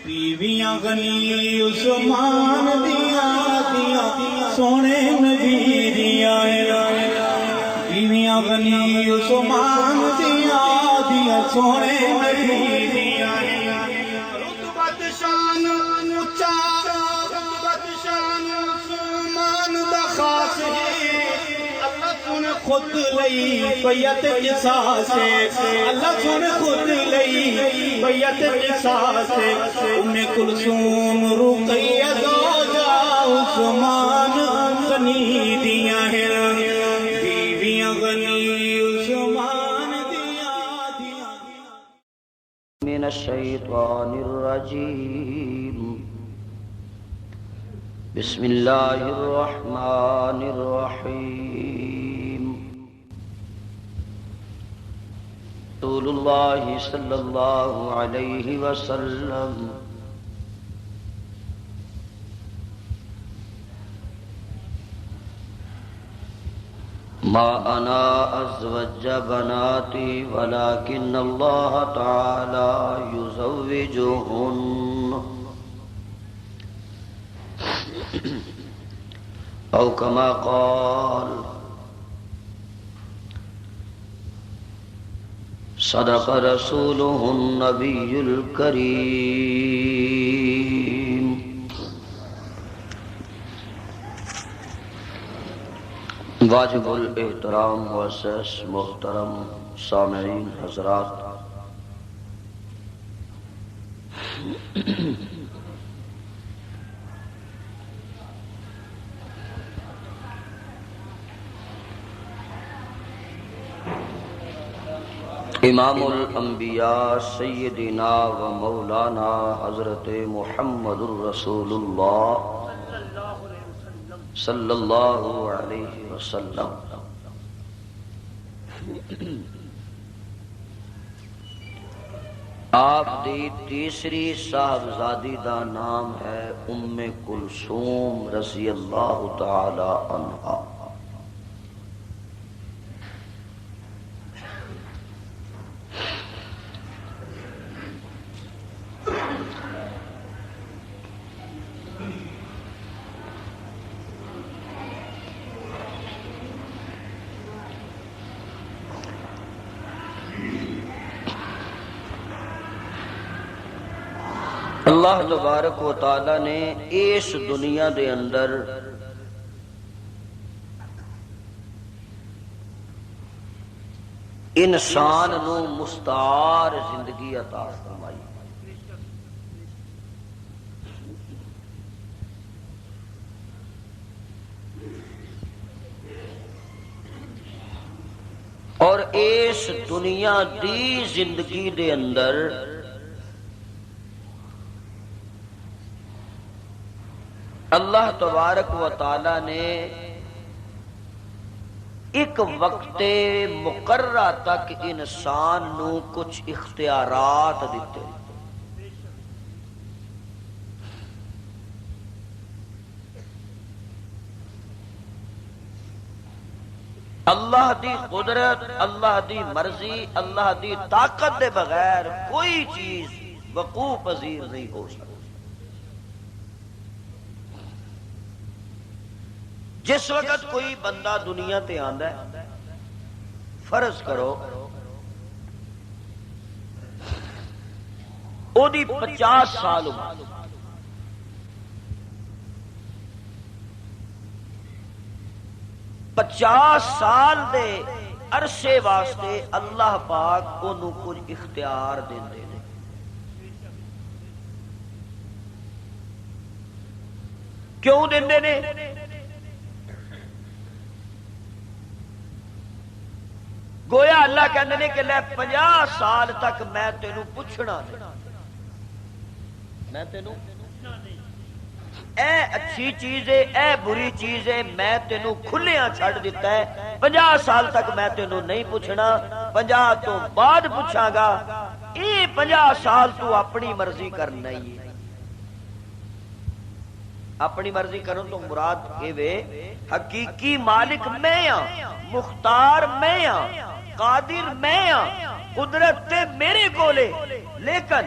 بیویاں غنی عثمان دیا دیا سونے نبی دیا بیویاں غنی عثمان دیا دیا سونے نبی دیا رتبت شان اونچا رتبت شان عثمان دا خاص ہے اللہ سن خود لئی بیعت قصاص اللہ سن خود لئی بیعت قصاص ام کلثوم رقیہ زوجہ عثمان غنی دیا ہے بیویاں غنی عثمان دیا دیا من الشیطان الرجیم بسم اللہ الرحمن الرحیم رسول اللہ صلی اللہ علیہ وسلم ما انا ازوج بناتی ولكن اللہ تعالی یزوجہن او کما قال صدق رسوله النبی الکریم واجب الاحترام معزز محترم سامعین حضرات، امام الانبیاء سیدنا و مولانا حضرت محمد الرسول اللہ صلی اللہ علیہ وسلم آپ دی تیسری صاحبزادی دا نام ہے ام کلثوم رضی اللہ تعالی عنہا۔ اللہ تبارک و تعالی نے اس دنیا دے اندر انسان نو مستعار زندگی عطا فرمائی۔ اور اس دنیا دی زندگی دے اندر اللہ تبارک و تعالی نے ایک وقت مقررہ تک انسان نو کچھ اختیارات دیتے۔ اللہ دی قدرت، اللہ دی مرضی، اللہ دی طاقت دے بغیر کوئی چیز وقوع پذیر نہیں ہو سکتی۔ جس وقت کوئی بندہ دنیا تے آندا ہے، فرض کرو او دی 50 سال عمر، پچاس سال دے عرصے واسطے اللہ پاک انہوں کچھ اختیار دیندے نے۔ کیوں دیندے نے؟ گویا اللہ کہندے نے کہ لے 50 سال تک میں تینوں پوچھنا نہیں، میں تینوں اے اچھی چیز ہے اے بری چیز ہے میں تینوں کھلیاں چھڑ دیتا ہے۔ 50 سال تک میں تینوں نہیں پوچھنا، 50 تو بعد پوچھاں گا۔ یہ 50 سال تو اپنی مرضی کرنا ہی ہے۔ اپنی مرضی کروں تو مراد یہ حقیقی مالک میں ہاں، مختار میں ہاں، قادر میں ہاں، قدرت تے میرے کولے، لیکن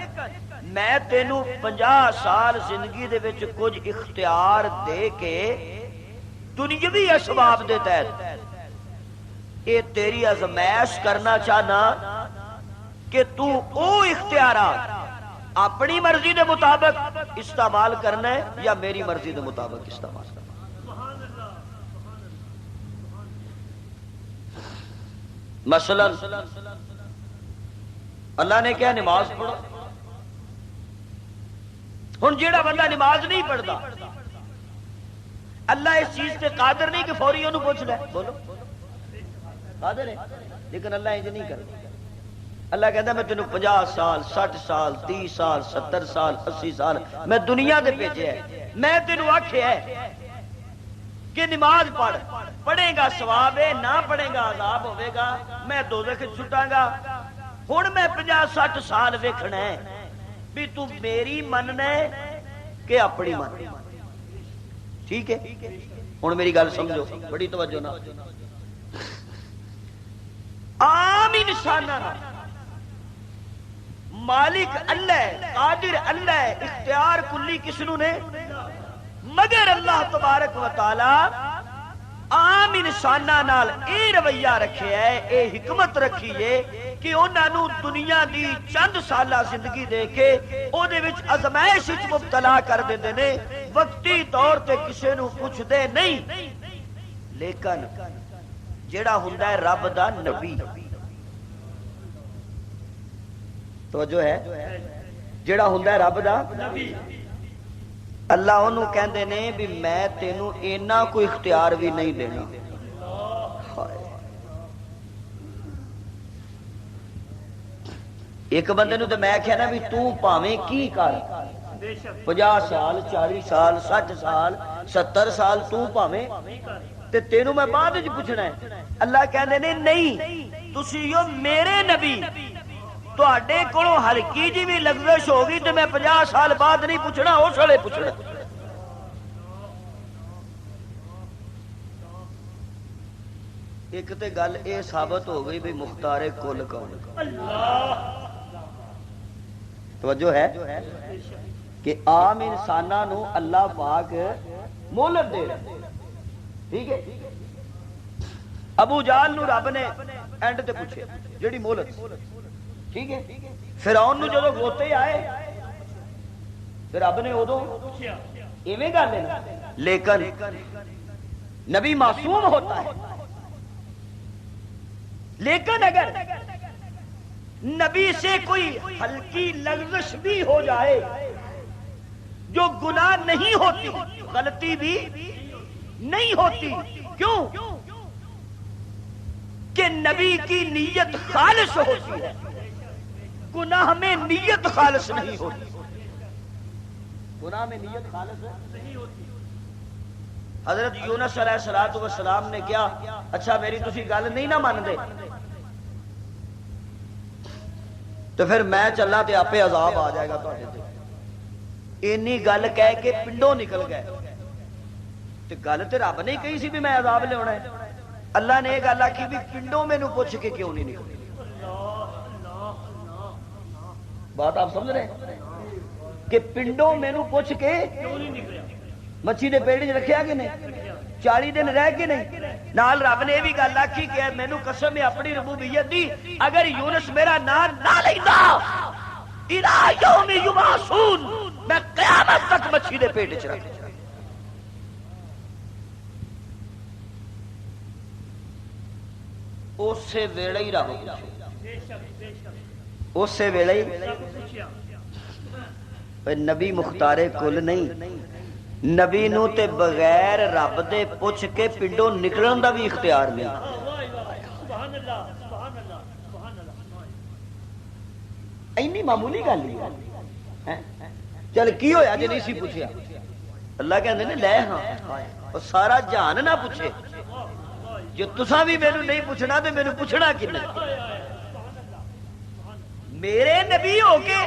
میں تینوں 50 سال زندگی دے وچ کچھ اختیار دے کے دنیاوی اسباب دے تحت یہ تیری آزمائش کرنا چاہنا کہ تو او اختیارات اپنی مرضی دے مطابق استعمال کرنا ہے یا میری مرضی دے مطابق استعمال کرنا ہے۔ مثلا اللہ نے کیا نماز پڑھو، ہن جیڑا بندہ نماز نہیں پڑھتا اللہ اس چیز سے قادر نہیں کہ فوری انہوں پوچھ لے، بولو قادر ہے، لیکن اللہ انج نہیں کرتا۔ اللہ کہتا ہے میں تینوں 50 سال 60 سال 30 سال 70 سال 80 سال میں دنیا دے بھیجے ہے، میں تینوں آکھیا ہے کہ نماز پڑھ، پڑھے گا ثواب ہے، نہ پڑھے گا عذاب ہوئے گا، میں دوزخ چھٹاں گا۔ ہن میں 50-60 سال ویکھنا ہے بھی تو میری مننا ہے کہ اپنی من، ٹھیک ہے؟ ہن میری گل سمجھو، بڑی توجہ نہ، عام انساناں مالک اللہ ہے، قادر اللہ ہے، اختیار کلی کسنوں نے مگر اللہ تبارک و تعالی عام انساناں نال اے رویہ رکھیا ہے، اے حکمت رکھی ہے کہ انہاں نوں دنیا دی چند سالہ زندگی دے کے او دے وچ آزمائش وچ مبتلا کر دیندے نے، وقتی طور تے کسے نوں پوچھدے نہیں۔ لیکن جیڑا ہوندا ہے رب دا نبی، توجہ ہے، جیڑا ہوندا ہے رب دا نبی، اللہ انہوں کہندے نے بھی میں تینوں اینا کوئی اختیار بھی نہیں دینا۔ ایک بندے نوں تے میں کہنا بھی تو پاویں کی کر، 50 سال 40 سال 60 سال 70 سال تو پاویں تے تینوں میں بعد وچ پوچھنا ہے۔ اللہ کہندے نے نہیں، تسی ہو میرے نبی، تواڈے کولوں ہلکی جی بھی لغزش ہوگی تے میں 50 سال بعد نہیں پوچھنا، اس ویلے پوچھنا۔ ایک تے گل اے ثابت ہو گئی بھی مختار کل کون، توجہ ہے کہ عام انساناں نو اللہ پاک مہلت دے رہا، ٹھیک ہے؟ ابو جہل نو رب نے اینڈ تے پوچھے جیڑی مہلت، ٹھیک ہے؟ فرعون نو جدوں گوتے آئے پھر رب نے ادو ایویں گل ہے نا، لیکن نبی معصوم ہوتا ہے، لیکن اگر نبی سے کوئی ہلکی لغزش بھی ہو جائے جو گناہ نہیں ہوتی، غلطی بھی نہیں ہوتی، کیوں کہ نبی کی نیت خالص ہوتی ہے، گناہ میں نیت خالص نہیں ہوتی، گناہ میں نیت خالص نہیں ہوتی۔ حضرت یونس علیہ السلام نے کیا، اچھا میری تسی گل نہیں نہ مان دے تو پھر میں چلا تے آپے عذاب آ جائے گا تواڈے تے، اینی گل کہہ کے پنڈوں نکل گئے تے گل تے رب نے کہی سی بھی میں عذاب لیاونا ہے، اللہ نے یہ گل آکھی بھی پنڈوں مینوں پوچھ کے کیوں نہیں نکلے۔ بات آپ سمجھ رہے ہیں کہ پنڈوں مینوں پوچھ کے مچھی دے پیڑ وچ رکھیا کہ نہیں، 40 دن رہ کے نہیں، نال رب نے بھی گل آکھی کہ مینوں قسم ہے اپنی ربوبیت دی، اگر یونس میرا نام نہ لیندا الی یوم یبعثون میں قیامت تک مچھی دے پیٹ وچ رکھ۔ اسی ویلے ہی رب اسی ویلے ہی نبی مختار کل نہیں، نبی نو تے بغیر رب دے پوچھ کے پنڈوں نکلن دا بھی اختیار نہیں۔ اینی معمولی گل ہے، چل کی ہویا جے نہیں سی پوچھیا؟ اللہ کہندے نے لے ہاں اور سارا جہان نہ پوچھے، جو تساں بھی مینوں نہیں پوچھنا تے مینوں پوچھنا کنے؟ میرے نبی ہو کے،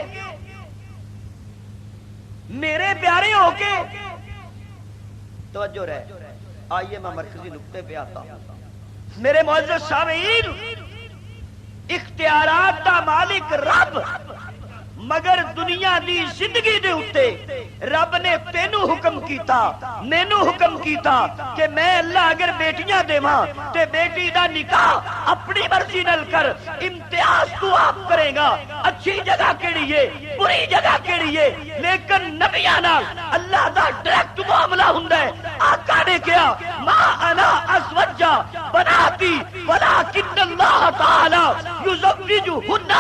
میرے پیارے ہو کے، توجہ رہے، آئیے میں مرکزی نقطے پہ آتا ہوں۔ میرے معزز سامعین، اختیارات دا مالک رب، مگر دنیا دی زندگی دے اتے رب نے تینوں حکم کیتا مینوں حکم کیتا کہ میں اللہ اگر بیٹیاں دیواں تے بیٹی دا نکاح اپنی مرضی نال کر، امتیاز تو آپ کرے گا، اچھی جگہ کیڑی ہے بری جگہ کیڑی ہے، لیکن نبیاں نال اللہ دا ڈائریکٹ معاملہ ہوندا ہے۔ آقا نے کیا ما انا ازوجا بناتی ولکن اللہ تعالی یزوجہن،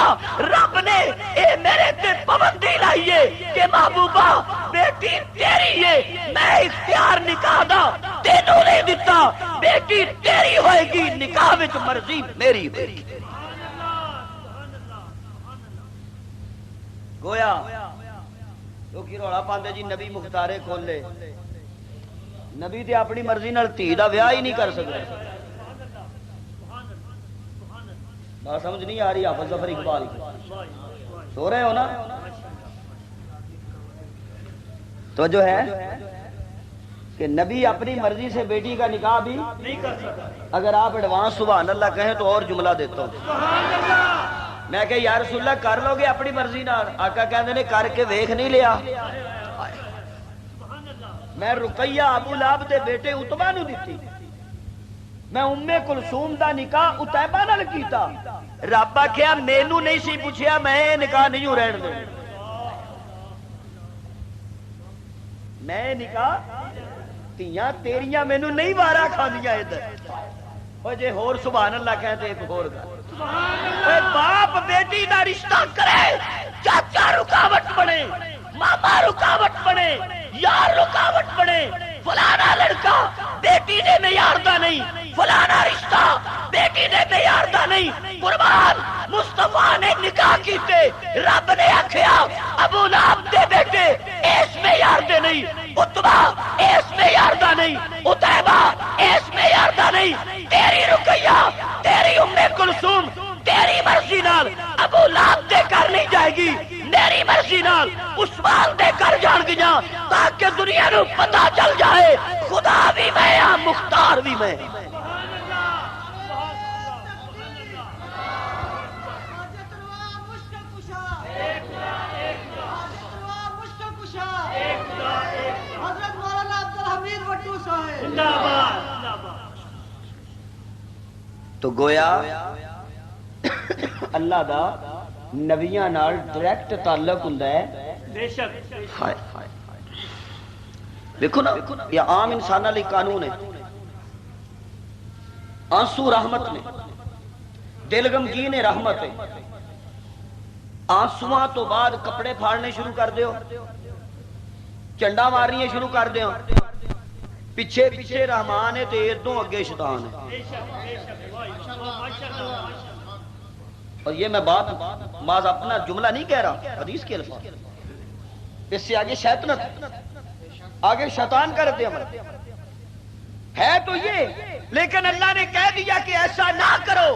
رب نے اے میرے تے پابندی لائیے کہ محبوبہ بیٹی تیری ہے، میں اختیار نکاح دا تینوں نہیں دیتا، بیٹی تیری ہوئے گی، نکاح وچ مرضی میری ہوئے گی۔ گویا لوکی رولا پاندے جی نبی مختارے کھول لے، نبی تے اپنی مرضی نال دھی دا ویاہ ہی نہیں کر سکتا۔ بات سمجھ نہیں آ رہی حافظ ظفر اقبال سو رہے ہو نا؟ توجہ ہے کہ نبی اپنی مرضی سے بیٹی کا نکاح بھی نہیں کر سکتا۔ اگر آپ ایڈوانس سبحان اللہ کہیں تو اور جملہ دیتا ہوں، میں کہ یا رسول اللہ کر لو گے اپنی مرضی نال؟ آقا کہندے نے کر کے ویکھ نہیں لیا؟ میں رقیہ ابو لہب دے بیٹے عتبہ نو دتی، میں ام کلثوم دا نکاح عتیبہ نال کیتا، رب آکھیا مینوں نہیں سی پوچھیا، میں نکاح نہیں ہوں رہن دے، میں نکاح تیاں تیریاں مینوں نہیں وارا کھاندیاں ادھر۔ او جے ہور سبحان اللہ کہتے ایک ہور گل، اے باپ بیٹی دا رشتہ کرے، چاچا رکاوٹ بنے، ماما رکاوٹ بنے، یار رکاوٹ بنے، فلانا لڑکا بیٹی دے معیار دا نہیں، فلانا رشتہ بیٹی دے معیار دا نہیں، قربان مصطفیٰ نے نکاح کیتے، رب نے آکھیا ابو لہب دے بیٹے اس معیار دے نہیں، عتبہ اس معیار دا نہیں، عتیبہ اس معیار دا نہیں، تیری رقیہ تیری ام کلثوم تیری مرضی نال ابو لہب دے کر نہیں جائے گی، میری مرضی نال عثمان دے کر جان گیاں، تاکہ دنیا نو پتہ چل جائے خدا بھی میں ہاں مختار بھی میں۔ تو گویا اللہ دا نبیاں نال ڈائریکٹ تعلق ہوندا ہے۔ بے شک دیکھو نا یہ عام انسان علی قانون ہے، آنسو رحمت نے، دل غمگین رحمت ہے، آنسواں تو بعد کپڑے پھاڑنے شروع کر دیو، چنڈا مارنی شروع کر دیو، پیچھے پیچھے رحمان ہے تے ادوں اگے شیطان ہے۔ اور یہ میں بات ماذ اپنا جملہ نہیں کہہ رہا، حدیث کے الفاظ، اس سے آگے شیطنت، آگے شیطان کا رد عمل ہے تو یہ، لیکن اللہ نے کہہ دیا کہ ایسا نہ کرو،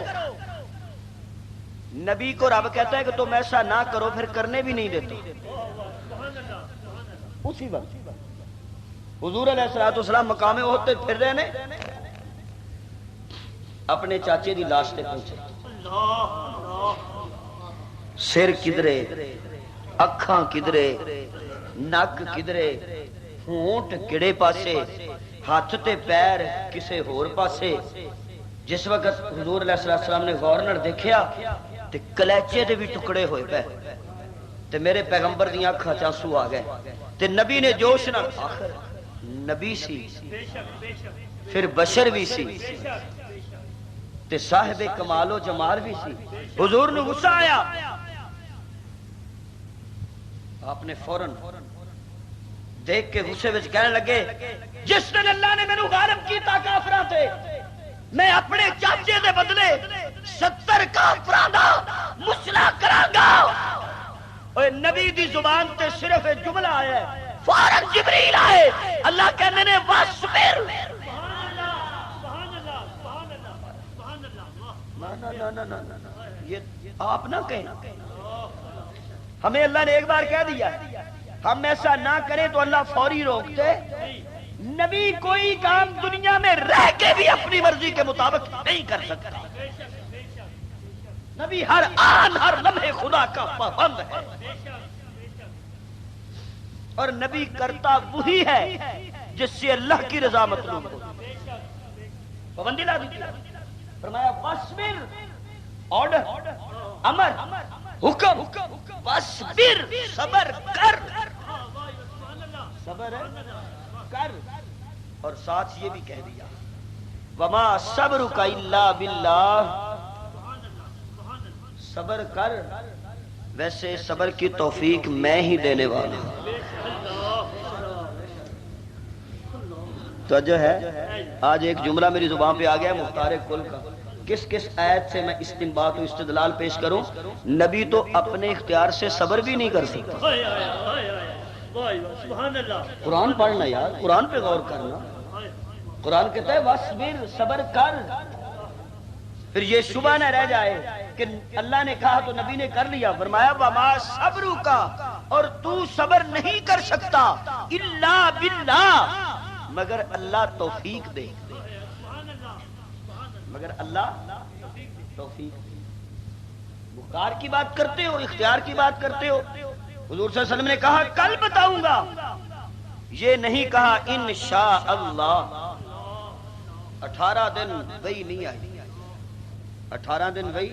نبی کو رب کہتا ہے کہ تم ایسا نہ کرو، پھر کرنے بھی نہیں دیتے۔ اسی وقت حضور علیہ السلام مقام احد تے پھر رہے نے، اپنے چاچے دی لاش تے پہنچے، سر کدرے، اکھاں کدرے، نک کدرے، ہونٹ کڑے پاسے، ہاتھ تے پیر کسے ہور پاسے۔ جس وقت حضور علیہ السلام نے غور نال دیکھیا تے کلیچے دے بھی ٹکڑے ہوئے پے، تے میرے پیغمبر دیاں اکھاں چانسو آ گئے، تے نبی نے جوش نال، آخر نبی سی پھر بشر بھی سی تے صاحب کمال و جمال بھی سی، حضور نے غصہ آیا، آپ نے فوراً دیکھ کے غصے وچ کہنے لگے جس دن اللہ نے مینوں غالب کیتا کافراں تے، میں اپنے چاچے دے بدلے 70 کافراں دا مسئلہ کراں گا۔ اوے نبی دی زبان تے صرف جملہ آیا ہے، فوراً جبریل آئے، اللہ کہنے نے واسبر، یہ آپ نہ کہیں، ہمیں اللہ نے ایک بار کہہ دیا ہم ایسا نہ کریں تو اللہ فوری روکتے۔ نبی کوئی کام دنیا میں رہ کے بھی اپنی مرضی کے مطابق نہیں کر سکتا، نبی ہر آن ہر لمحے خدا کا پابند ہے۔ اور نبی کرتا وہی ہے جس سے اللہ کی رضا مطلوب ہو. پابندی لا دی. فرمایا وَاصْبِرْ، آرڈر، امر، حکم، وَاصْبِرْ، صبر کر، صبر کر. اور ساتھ یہ بھی کہہ دیا وَمَا صَبْرُكَ إِلَّا بِاللَّهِ، صبر کر، ویسے صبر کی توفیق میں ہی دینے والا ہوں. تو جو ہے آج ایک جملہ میری زبان پہ آ گیا مختار کل کا. کس کس آیت سے میں استنباط و استدلال پیش کروں؟ نبی تو اپنے اختیار سے صبر بھی نہیں کر سکتا. قرآن پڑھنا یار، قرآن پہ غور کرنا. قرآن کہتا ہے وَاصْبِرْ، صبر کر. پھر یہ شبہ نہ رہ جائے کہ اللہ نے کہا تو نبی نے کر لیا. فرمایا وَمَا صَبْرُكَ، اور تو صبر نہیں کر سکتا اِلَّا بِاللَّهِ، مگر اللہ توفیق دے، مگر اللہ توفیق دے. بخار کی بات کرتے ہو، اختیار کی بات کرتے ہو. حضور صلی اللہ علیہ وسلم نے کہا کل بتاؤں گا، یہ نہیں کہا انشاءاللہ. 18 دن وہی نہیں آئی، 18 دن وہی.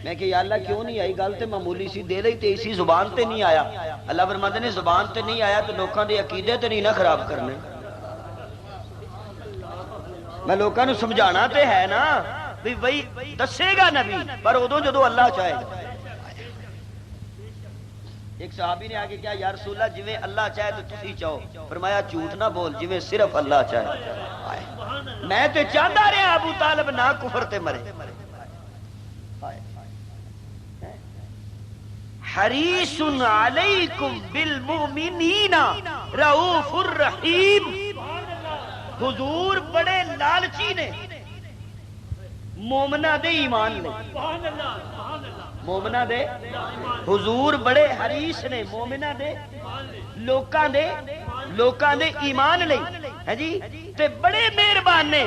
میں کہ یا اللہ کیوں نہیں آئی؟ گل تے معمولی سی دے رہی تے اسی زبان تے نہیں آیا. اللہ فرماتے نے زبان تے نہیں آیا تو لوکاں دے عقیدے تے نہیں نہ خراب کرنے. میں لوکاں نو سمجھانا تے ہے نا بھی وہی دسے گا نبی، پر ادو جدو اللہ چاہے گا. ایک صحابی نے آگے کیا، یا رسول اللہ جویں اللہ چاہے تو تسی چاہو. فرمایا جھوٹ نہ بول، جویں صرف اللہ چاہے. میں تے چاہتا رہا ابو طالب نہ کفر تے مرے. حریص علیکم بالمؤمنین رؤوف الرحیم. حضور بڑے لالچی نے مومنہ دے ایمان لے. مومنہ دے حضور بڑے حریص نے مومنہ دے لوکاں دے ایمان لے ہے جی. تے بڑے مہربان نے.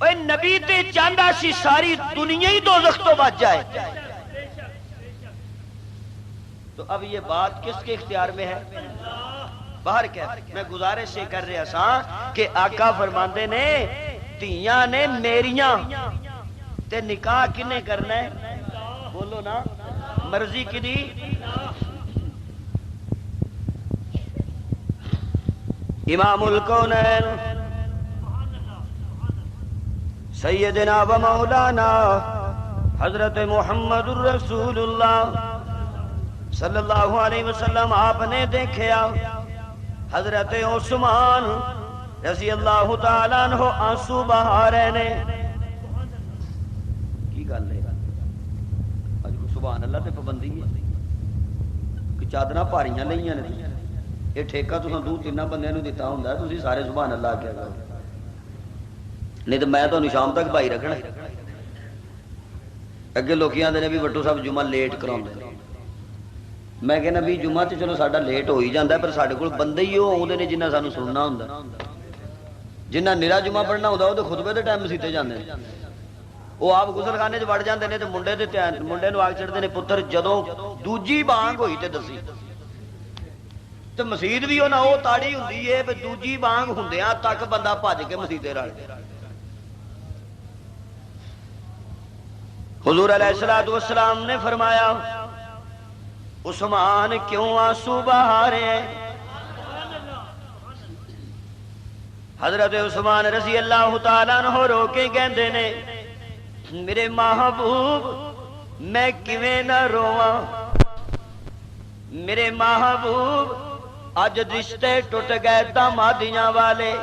اے نبی تے چاہندا سی ساری دنیا ہی دوزخ تو بچ جائے. تو اب یہ بات کس کے اختیار میں ہے؟ باہر کہہ. میں گزارش سے کر رہا سا کہ آقا فرماندے نے تیاں نے میریاں تے نکاح کنے کرنا ہے؟ بولو نا، مرضی کی دی. امام الکونین سیدنا و مولانا حضرت محمد الرسول اللہ صلی اللہ علیہ وسلم آپ نے دیکھیا حضرت عثمان رضی اللہ تعالیٰ عنہ آنسو بہا رہے نے. کی گل ہے اج کو سبحان اللہ تے پابندی ہے کہ چادراں پاریاں لئیاں نے. یہ ٹھیکہ تساں 2-3 بندیاں نوں دتا ہوندا تسی سارے سبحان اللہ کہہ گا. نہیں تو میں تانوں شام تک بھائی رکھنا. اگے لوکی آندے نے بھی وٹو صاحب جمعہ لیٹ کراؤندے. میں کہنا بھی جمعہ تے چلو ساڈا لیٹ ہو ہی جاندا ہے، پر ساڈے کول بندے ہی وہ آوندے نے جنہاں سانوں سننا ہوندا. جنہاں نرا جمعہ پڑھنا ہوندا وہ تے خطبے دے ٹائم مسیتے جاندے نے. وہ آپ غسل خانے چ وڑ جاندے نے تے منڈے نوں آگ چڑھدے نے پتر جدوں دوجی بانگ ہوئی تے دسی. تے مسجد بھی انہاں او تاڑی ہوندی ہے تے دوجی بانگ ہوندیاں تک بندہ بھج کے مسجدے رل گیا. حضور علیہ الصلوۃ والسلام نے فرمایا عثمان کیوں آنسو بہا رہے ہیں؟ حضرت عثمان رضی اللہ تعالیٰ عنہ رو کے کہندے نے میرے محبوب میں کیویں نہ رواں. میرے محبوب اج رشتے ٹوٹ گئے دامادیاں والے.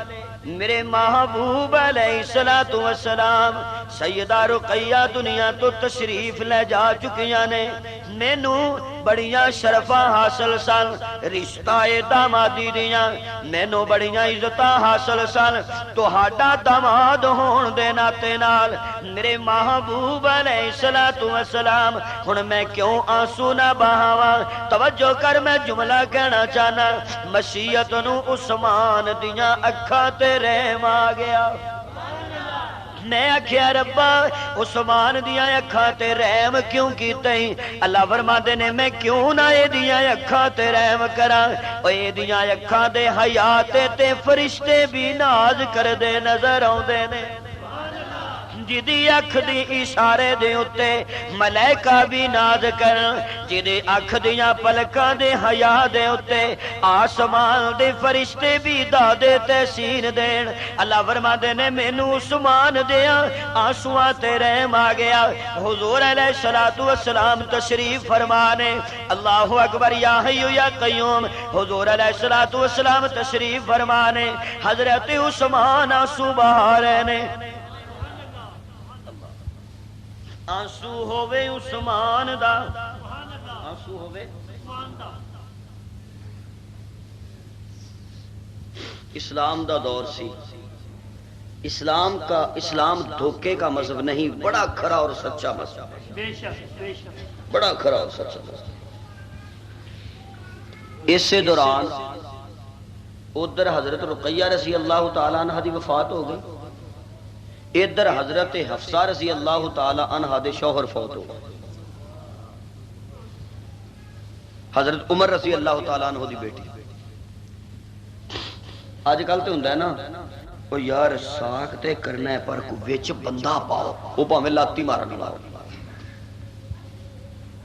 میرے محبوب علیہ الصلوۃ والسلام سیدہ رقیہ دنیا تو تشریف لے جا چکیاں نے. مینوں بڑیاں شرفاں حاصل سن رشتہ دامادی دیاں. مینوں بڑیاں عزتاں حاصل سن تہاڈا داماد ہون دے ناتے نال. میرے محبوب علیہ الصلوۃ والسلام ہن میں کیوں آنسو نہ بہاواں؟ توجہ کر میں جملہ کہنا چاہنا. مشیت نو عثمان دیاں اکھاں تے رحم آ گیا. میں آکھیا ربا عثمان دیاں اکھاں تے رحم کیوں کیتا ہی؟ اللہ فرماندے نے میں کیوں نہ اے دیاں اکھاں تے رحم کراں، او اے دیاں اکھاں دے حیا تے فرشتے بھی ناز کردے نظر آوندے نے، جدی اکھ دی اشارے دے اتے ملائکہ بھی ناز کرن، جدی اکھ دیاں پلکاں دے حیا دے اتے آسمان دے فرشتے بھی دادے تحسین دین۔ اللہ فرماندے نے مینوں عثمان دیاں آنسواں تے رحم آ گیا۔ حضور علیہ السلام تشریف فرمانے، اللہ اکبر یا حی یا قیوم، حضور علیہ السلام تشریف فرمانے، حضرت عثمان آنسو بہا رہے نے۔ آنسو ہووے عثمان دا، آنسو ہووے اسلام دا دور سی، اسلام دھوکے کا مذہب نہیں، بڑا کھرا اور سچا مذہب، بڑا کھرا اور سچا مذہب۔ اسی دوران ادھر حضرت رقیہ رضی اللہ تعالیٰ عنہ دی وفات ہو گئی، ادھر حضرت حفصہ رضی اللہ تعالی عنہ دے شوہر فوت ہو گئے، حضرت عمر رضی اللہ تعالی عنہ دی بیٹی۔ آج کل تے ہوندا ہے نا او یار ساکھ تے کرنا ہے پر کو وچ بندہ پاؤ، او بھاویں لاتی مارن والا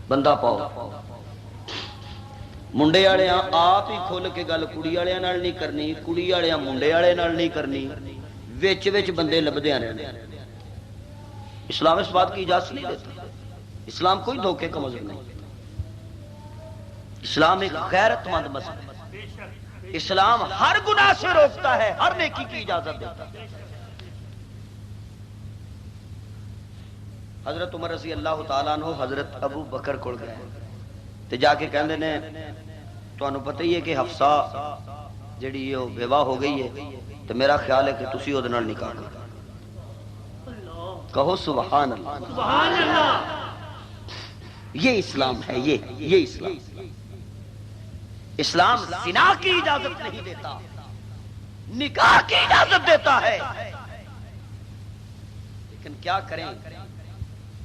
بندہ پاؤ۔ منڈے والے آپ ہی کھل کے گل کڑی والے نال نہیں کرنی، کڑی والے منڈے والے نال نہیں کرنی، وچ وچ بندے لبدے رہنے۔ اسلام اس بات کی اجازت نہیں دیتا، اسلام کوئی دھوکے کا مذہب نہیں، اسلام ایک غیرت مند مذہب ہے، اسلام ہر گناہ سے روکتا ہے، ہر نیکی کی اجازت دیتا ہے۔ حضرت عمر رضی اللہ تعالیٰ عنہ حضرت ابو بکر کول گئے تے جا کے کہندے نے تانوں پتہ ہی ہے کہ حفصہ جڑی وہ بیوہ ہو گئی ہے تو میرا خیال ہے کہ تسی اودے نال نکاح کرو۔ کہو سبحان اللہ، سبحان اللہ۔ یہ اسلام ہے، یہ اسلام۔ اسلام زنا کی اجازت نہیں دیتا، نکاح کی اجازت دیتا ہے، لیکن کیا کریں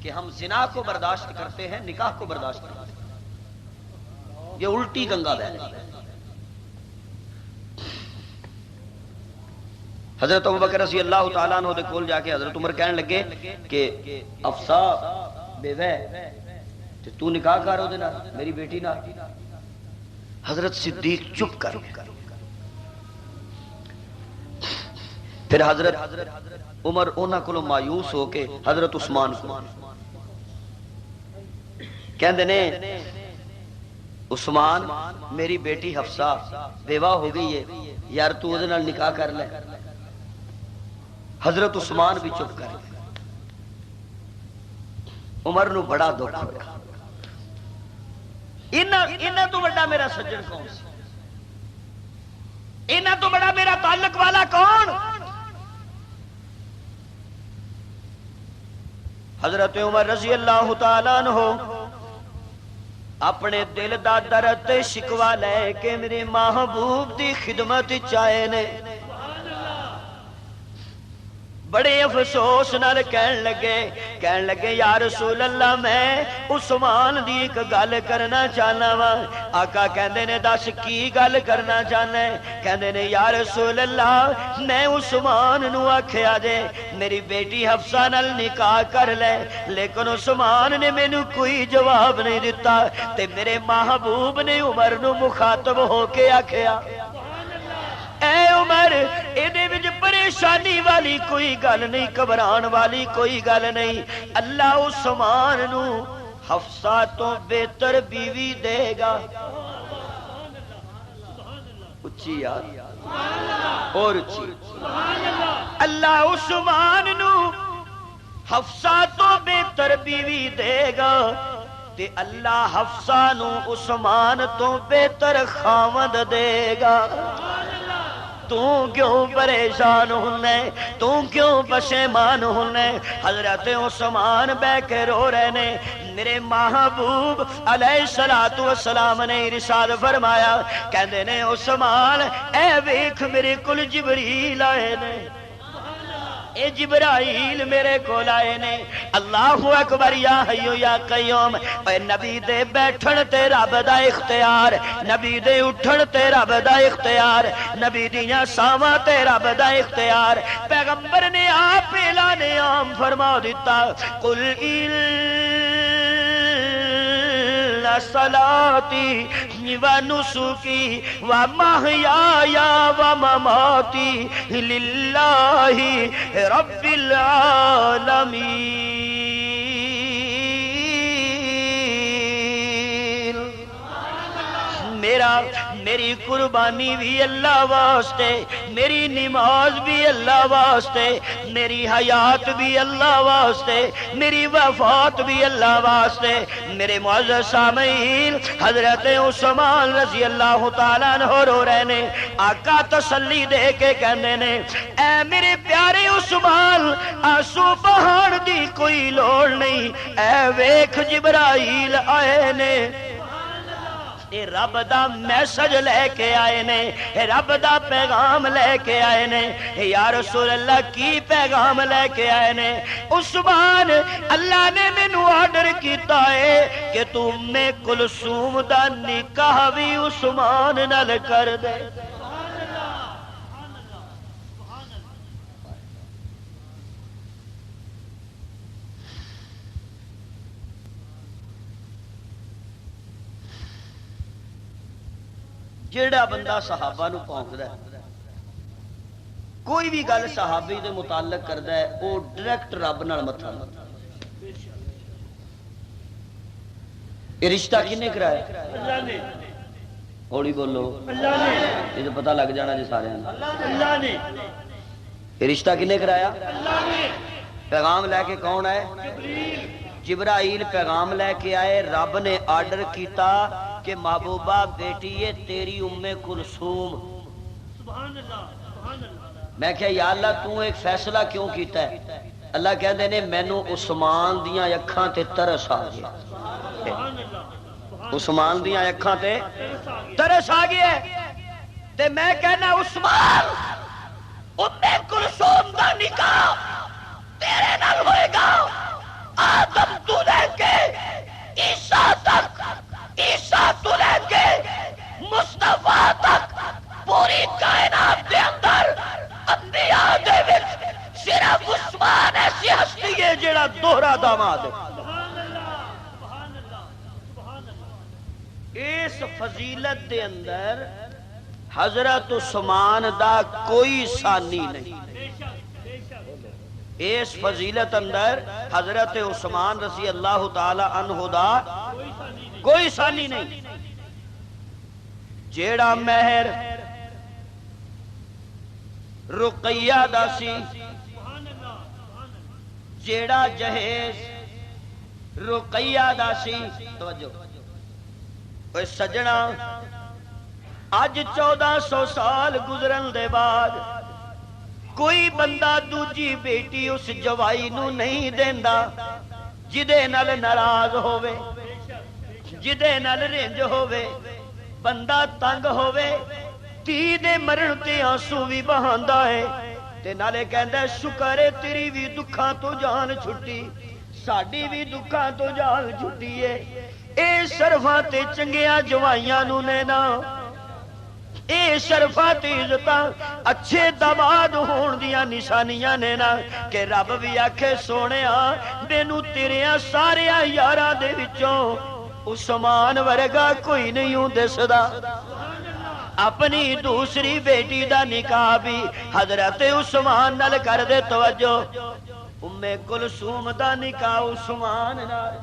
کہ ہم زنا کو برداشت کرتے ہیں، نکاح کو برداشت کرتے ہیں۔ یہ الٹی گنگا بہہ رہی ہے۔ حضرت ابوبکر رضی اللہ تعالیٰ عنہ دے کول جا کے حضرت عمر کہنے لگے کہ حفصہ بیوہ تے تو نکاح کر او دے نال، میری بیٹی نال۔ حضرت صدیق چپ کر گئے۔ پھر حضرت عمر انہاں کولوں مایوس ہو کے حضرت عثمان کو کہندے نے عثمان میری بیٹی حفصہ بیوہ ہو گئی ہے، یار تو اودے نال نکاح کر لے۔ حضرت عثمان بھی چپ کر گئے۔ عمر نو بڑا دکھ ہویا، انہاں تو بڑا میرا سجن کون سی، انہاں تو بڑا میرا تعلق والا کون؟ حضرت عمر رضی اللہ تعالیٰ عنہ اپنے دل دا درد شکوا لے کے میرے محبوب دی خدمت چائے نے، بڑے افسوس نال کہن لگے یا رسول اللہ میں عثمان دی ایک گل کرنا چاہنا وا۔ آقا کہندے نے دس کی گل کرنا چاہنا ہے؟ کہندے نے یا رسول اللہ میں عثمان نو آکھیا جے میری بیٹی حفصہ نال نکاح کر لے، لیکن عثمان نے مینوں کوئی جواب نہیں دیتا تے میرے محبوب نے عمر نو مخاطب ہو کے آکھیا اے عمر ایدے وچ پریشانی والی کوئی گل نہیں، گھبران والی کوئی گل نہیں، اللہ عثمان نو حفصہ تو بہتر بیوی دے گا۔ اچھی یار اور اچھی، اللہ عثمان نو حفصہ تو بہتر بیوی دے گا تے اللہ حفصہ نو عثمان تو بہتر خاوند دے گا۔ تو کیوں پریشان ہونے، تو کیوں پشیمان ہونے؟ حضرت عثمان بے کے رو رہے نے، میرے محبوب علیہ السلام نے ارشاد فرمایا، کہندے نے عثمان اے ویکھ میرے کل جبریل آئے نے، اے جبرائیل میرے کول آئے نے اللہ اکبر یا حیو یا قیوم اے نبی دے بیٹھن تے رب دا اختیار نبی دے اٹھن تے رب دا اختیار نبی دیاں ساواں تے رب دا اختیار پیغمبر نے آپ اعلان عام فرما دیتا قل صلاتی و نسکی و محیایا و مماتی للہ رب العالمین میری قربانی بھی اللہ واسطے میری نماز بھی اللہ واسطے میری حیات بھی اللہ واسطے میری وفات بھی اللہ واسطے میرے معزز سامعین حضرت عثمان رضی اللہ تعالیٰ عنہ رو رہے نے آقا تسلی دے کے کہنے نے اے میرے پیارے عثمان آنسو بہان دی کوئی لوڑ نہیں اے ویکھ جبرائیل آئے نے اے رب دا میسج لے کے آئے نے اے رب دا پیغام لے کے آئے نے یا رسول اللہ کی پیغام لے کے آئے نے عثمان اللہ نے مینوں آرڈر کیتا ہے کہ تو ام کلثوم دا نکاح بھی عثمان نال کر دے جیڑا بندہ صحابہ نو پہنچدا ہے کوئی بھی گل صحابی دے متعلق کردا ہے وہ ڈائریکٹ رب نال متھا یہ رشتہ کنے کرایا اللہ نے ہولی بولو اللہ نے یہ تو پتہ لگ جانا جی سارے اللہ نے یہ رشتہ کنے کرایا اللہ نے پیغام لے کے کون آئے جبرائیل پیغام لے کے آئے رب نے آرڈر کیتا کہ محبوبہ بیٹی ہے تیری ام کلثوم سبحان اللہ میں کہا یا اللہ تو ایک فیصلہ کیوں کیتا ہے اللہ کہندے نے مینوں عثمان دیاں اکھاں تے ترس آ گیا عثمان دیاں اکھاں تے ترس آ گیا تے میں کہنا عثمان ام کلثوم دا نکاح تیرے نال ہوئے گا آدم تو لے کے عیسیٰ تک عیسیٰ تو لے کے مصطفیٰ تک پوری کائنات دے اندر انبیاء دے وچ صرف عثمان ایسی ہستی ہے جڑا دوہرا داماد ہے اس فضیلت دے اندر حضرت عثمان دا کوئی ثانی نہیں اس فضیلت اندر حضرت عثمان رضی اللہ تعالی عنہ دا کوئی ثانی نہیں جیڑا مہر رقیہ دا سی جیڑا جہیز رقیہ دا سی توجہ اوے سجنا اج 1400 سال گزرن دے بعد کوئی بندہ دوجی بیٹی اس جوائی نو نہیں دیندا جدے نال ناراض ہووے جدے نال رنج ہووے بندہ تنگ ہووے تی دے مرن تے آنسو بھی بہاندا ہے تے نالے کہندا شکر ہے تیری بھی دکھاں تو جان چھٹی ساڈی بھی دکھاں تو جان چھٹی ہے اے شرفاں تے چنگیاں جوائیاں نو لینا اے شرفات عزتاں اچھے داماد ہون دیاں نشانیاں نے نا کہ رب بھی آکھے سونیا مینوں تیریاں ساریاں یاراں دے وچوں عثمان ورگا کوئی نہیں ہوں دسدا اپنی دوسری بیٹی دا نکاح بھی حضرت عثمان نال کر دے توجہ ام کلثوم دا نکاح عثمان نال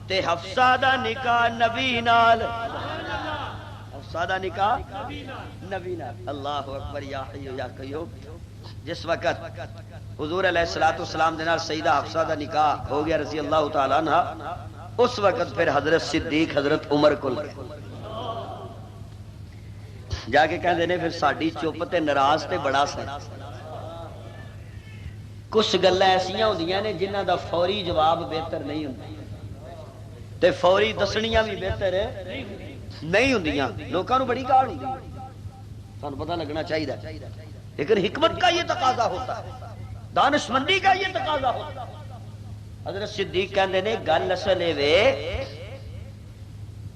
تے حفصہ دا نکاح نبی نال سادہ نکاح نبی نال اللہ اکبر یا حی یا قیوم جس وقت حضور علیہ السلام دے نال سیدہ حفصہ دا نکاح ہو گیا رضی اللہ تعالی عنہ اس وقت پھر حضرت صدیق حضرت عمر کو جا کے کہندے نے پھر ساڈی چپ تے ناراض تے بڑا سی کچھ گلاں ایسیاں ہوندیاں نے جنہاں دا فوری جواب بہتر نہیں ہوندا تے فوری دسنیاں بھی بہتر نہیں ہوندیاں لوکاں نوں بڑی گال ہوندی سانوں پتہ لگنا چاہیے لیکن حکمت کا یہ تقاضا ہوتا ہے، دانشمندی کا یہ تقاضا ہوتا ہے۔ حضرت صدیق کہندے نے گل اصل اے وے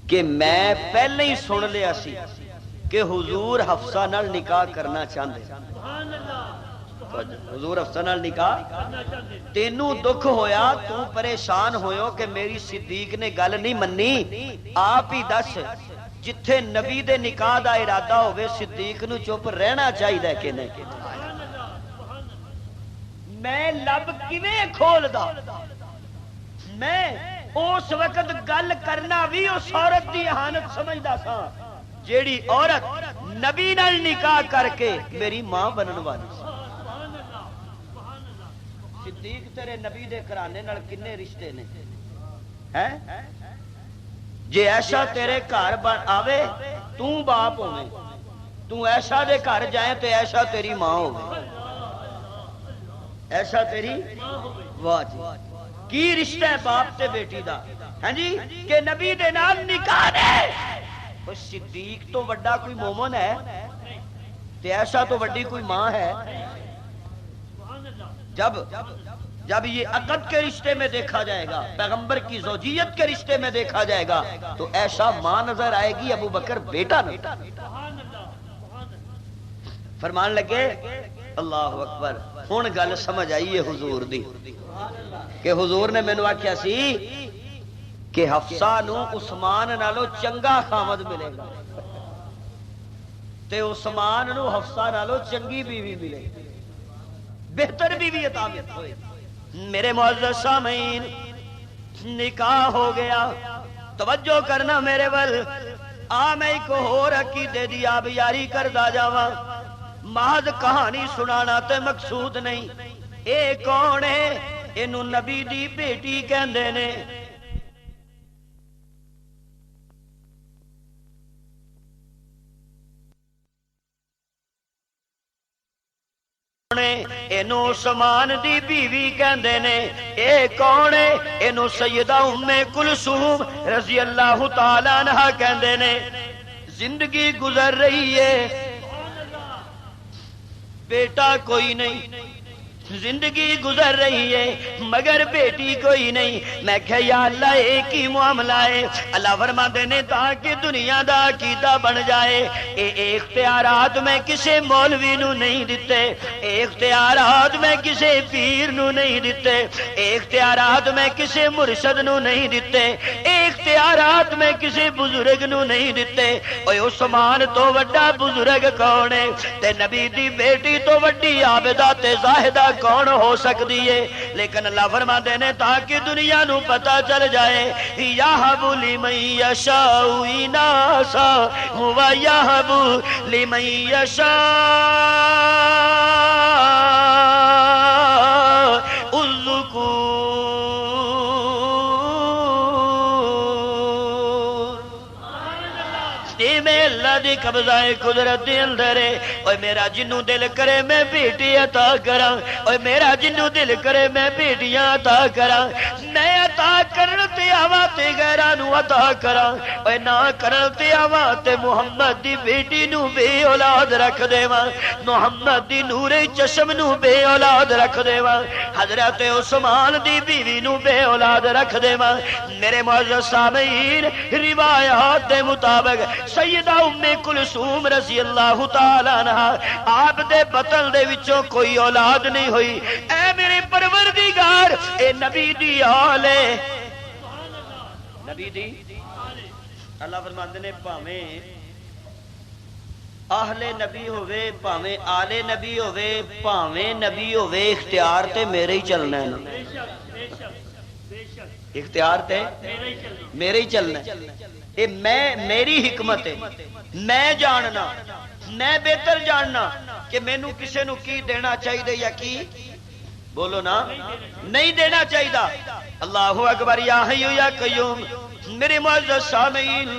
کہ میں پہلے ہی سن لیا سی کہ حضور حفصہ نال نکاح کرنا چاہتے، حضور حفصہ نال نکاح، تینوں دکھ ہویا، تو پریشان ہوئے کہ میری صدیق نے گل نہیں منی، آپ ہی دس جتھے نبی دے نکاح دا ارادہ ہوئے صدیق نو چپ رہنا چاہیے کہ نہیں؟ میں لب کیویں کھول دا، میں اس وقت گل کرنا بھی اس عورت دی اہانت سمجھدا سا جیڑی عورت نبی نال نکاح کر کے میری ماں بنن والی سی۔ صدیق تیرے نبی دے گھرانے نال کنے رشتے نے ہیں؟ جے ایشا تیرے گھر آوے تو باپ ہوے، تو ایشا دے گھر جائے تو ایشا تیری ماں ہوے، ایشا تیری، واہ جی کی رشتہ ہے باپ تے بیٹی دا، ہاں جی، کہ نبی دے نال نکاح ہے۔ صدیق تو وڈا کوئی مومن ہے تے ایشا تو وڈی کوئی ماں ہے۔ جب یہ عقد کے رشتے میں دیکھا جائے گا، پیغمبر کی زوجیت کے رشتے میں دیکھا جائے گا تو ایشا ماں نظر آئے گی، ابو بکر بیٹا نظر۔ فرمان لگے اللہ اکبر، ہن گل سمجھ آئی ہے حضور دی کہ حضور نے مینوں آکھیا سی کہ حفصہ نو عثمان نالو چنگا خامد ملے گا تے عثمان نو حفصہ نالو چنگی بیوی ملے گی، بہتر بیوی عطا ہوئے۔ میرے معزز سامعین، نکاح ہو گیا، توجہ کرنا میرے ول، میں ایک ہور عقیدے دی آبیاری کردا جاواں، محض کہانی سنانا تے مقصود نہیں۔ اے کون ہے؟ اینو نبی دی بیٹی کہندے نے۔ اینو عثمان دی بیوی کہندے نے۔ اے کون ہے؟ اینو سیدہ ام کلثوم رضی اللہ تعالی عنہ کہندے نے۔ زندگی گزر رہی ہے، بیٹا کوئی نہیں، زندگی گزر رہی ہے مگر بیٹی کوئی نہیں۔ میں کہا یا اللہ ایک ہی معاملہ ہے، اللہ فرماتے نے تاکہ دنیا دا عقیدہ بن جائے، اے اختیارات میں کسے مولوی نو نہیں دیتے، اے اختیارات میں کسے پیر نو نہیں دیتے، اے اختیارات میں کسے مرشد نو نہیں دیتے، اے اختیارات میں کسے بزرگ نو نہیں دیتے۔ اوے عثمان تو وڈا بزرگ کون ہے؟ تے نبی دی بیٹی تو وڈی عابدہ تے زاہدہ کون ہو سکتی ہے؟ لیکن اللہ فرماتے ہیں تاکہ دنیا نو پتہ چل جائے، یَہَبُ لِمَن یَشَاءُ إِنَاثًا وَیَہَبُ لِمَن یَشَاءُ الذُّکُورَ۔ میں اللہ دی قبضہ قدرت دے اندر ہے۔ اوے میرا جنو دل کرے میں بیٹی عطا کراں، اوے میرا جنو دل کرے میں بیٹیاں عطا کراں، میں عطا کرن تے آواں تے غیراں نو عطا کراں، اوے نہ کرن تے آواں تے محمد دی بیٹی نو بے اولاد رکھ دیواں، محمد دی نور چشم نو بے اولاد رکھ دیواں، حضرت عثمان دی بیوی نو بے اولاد رکھ دیواں۔ میرے معزز سامعین، روایات دے مطابق سیدہ ام کلثوم رضی اللہ تعالی عنہ آپ دے بطن دے وچوں کوئی اولاد نہیں ہوئی۔ اے میرے پروردگار، اے نبی دی آل ہے، نبی دی اللہ فرماندے نے پاویں اہل نبی ہوئے، پاویں آل نبی ہوئے، پاویں نبی ہوئے، اختیار تے میرے ہی چلنا ہے نا، اختیار تے میرے ہی چلنا ہے۔ اے میری حکمت ہے، میں جاننا، میں بہتر جاننا کہ مینو کسے نو کی دینا چاہیے یا کی، بولو نا، نہیں دینا چاہیے۔ اللہ اکبر، یا حی یا قیوم۔ میرے معزز سامعین،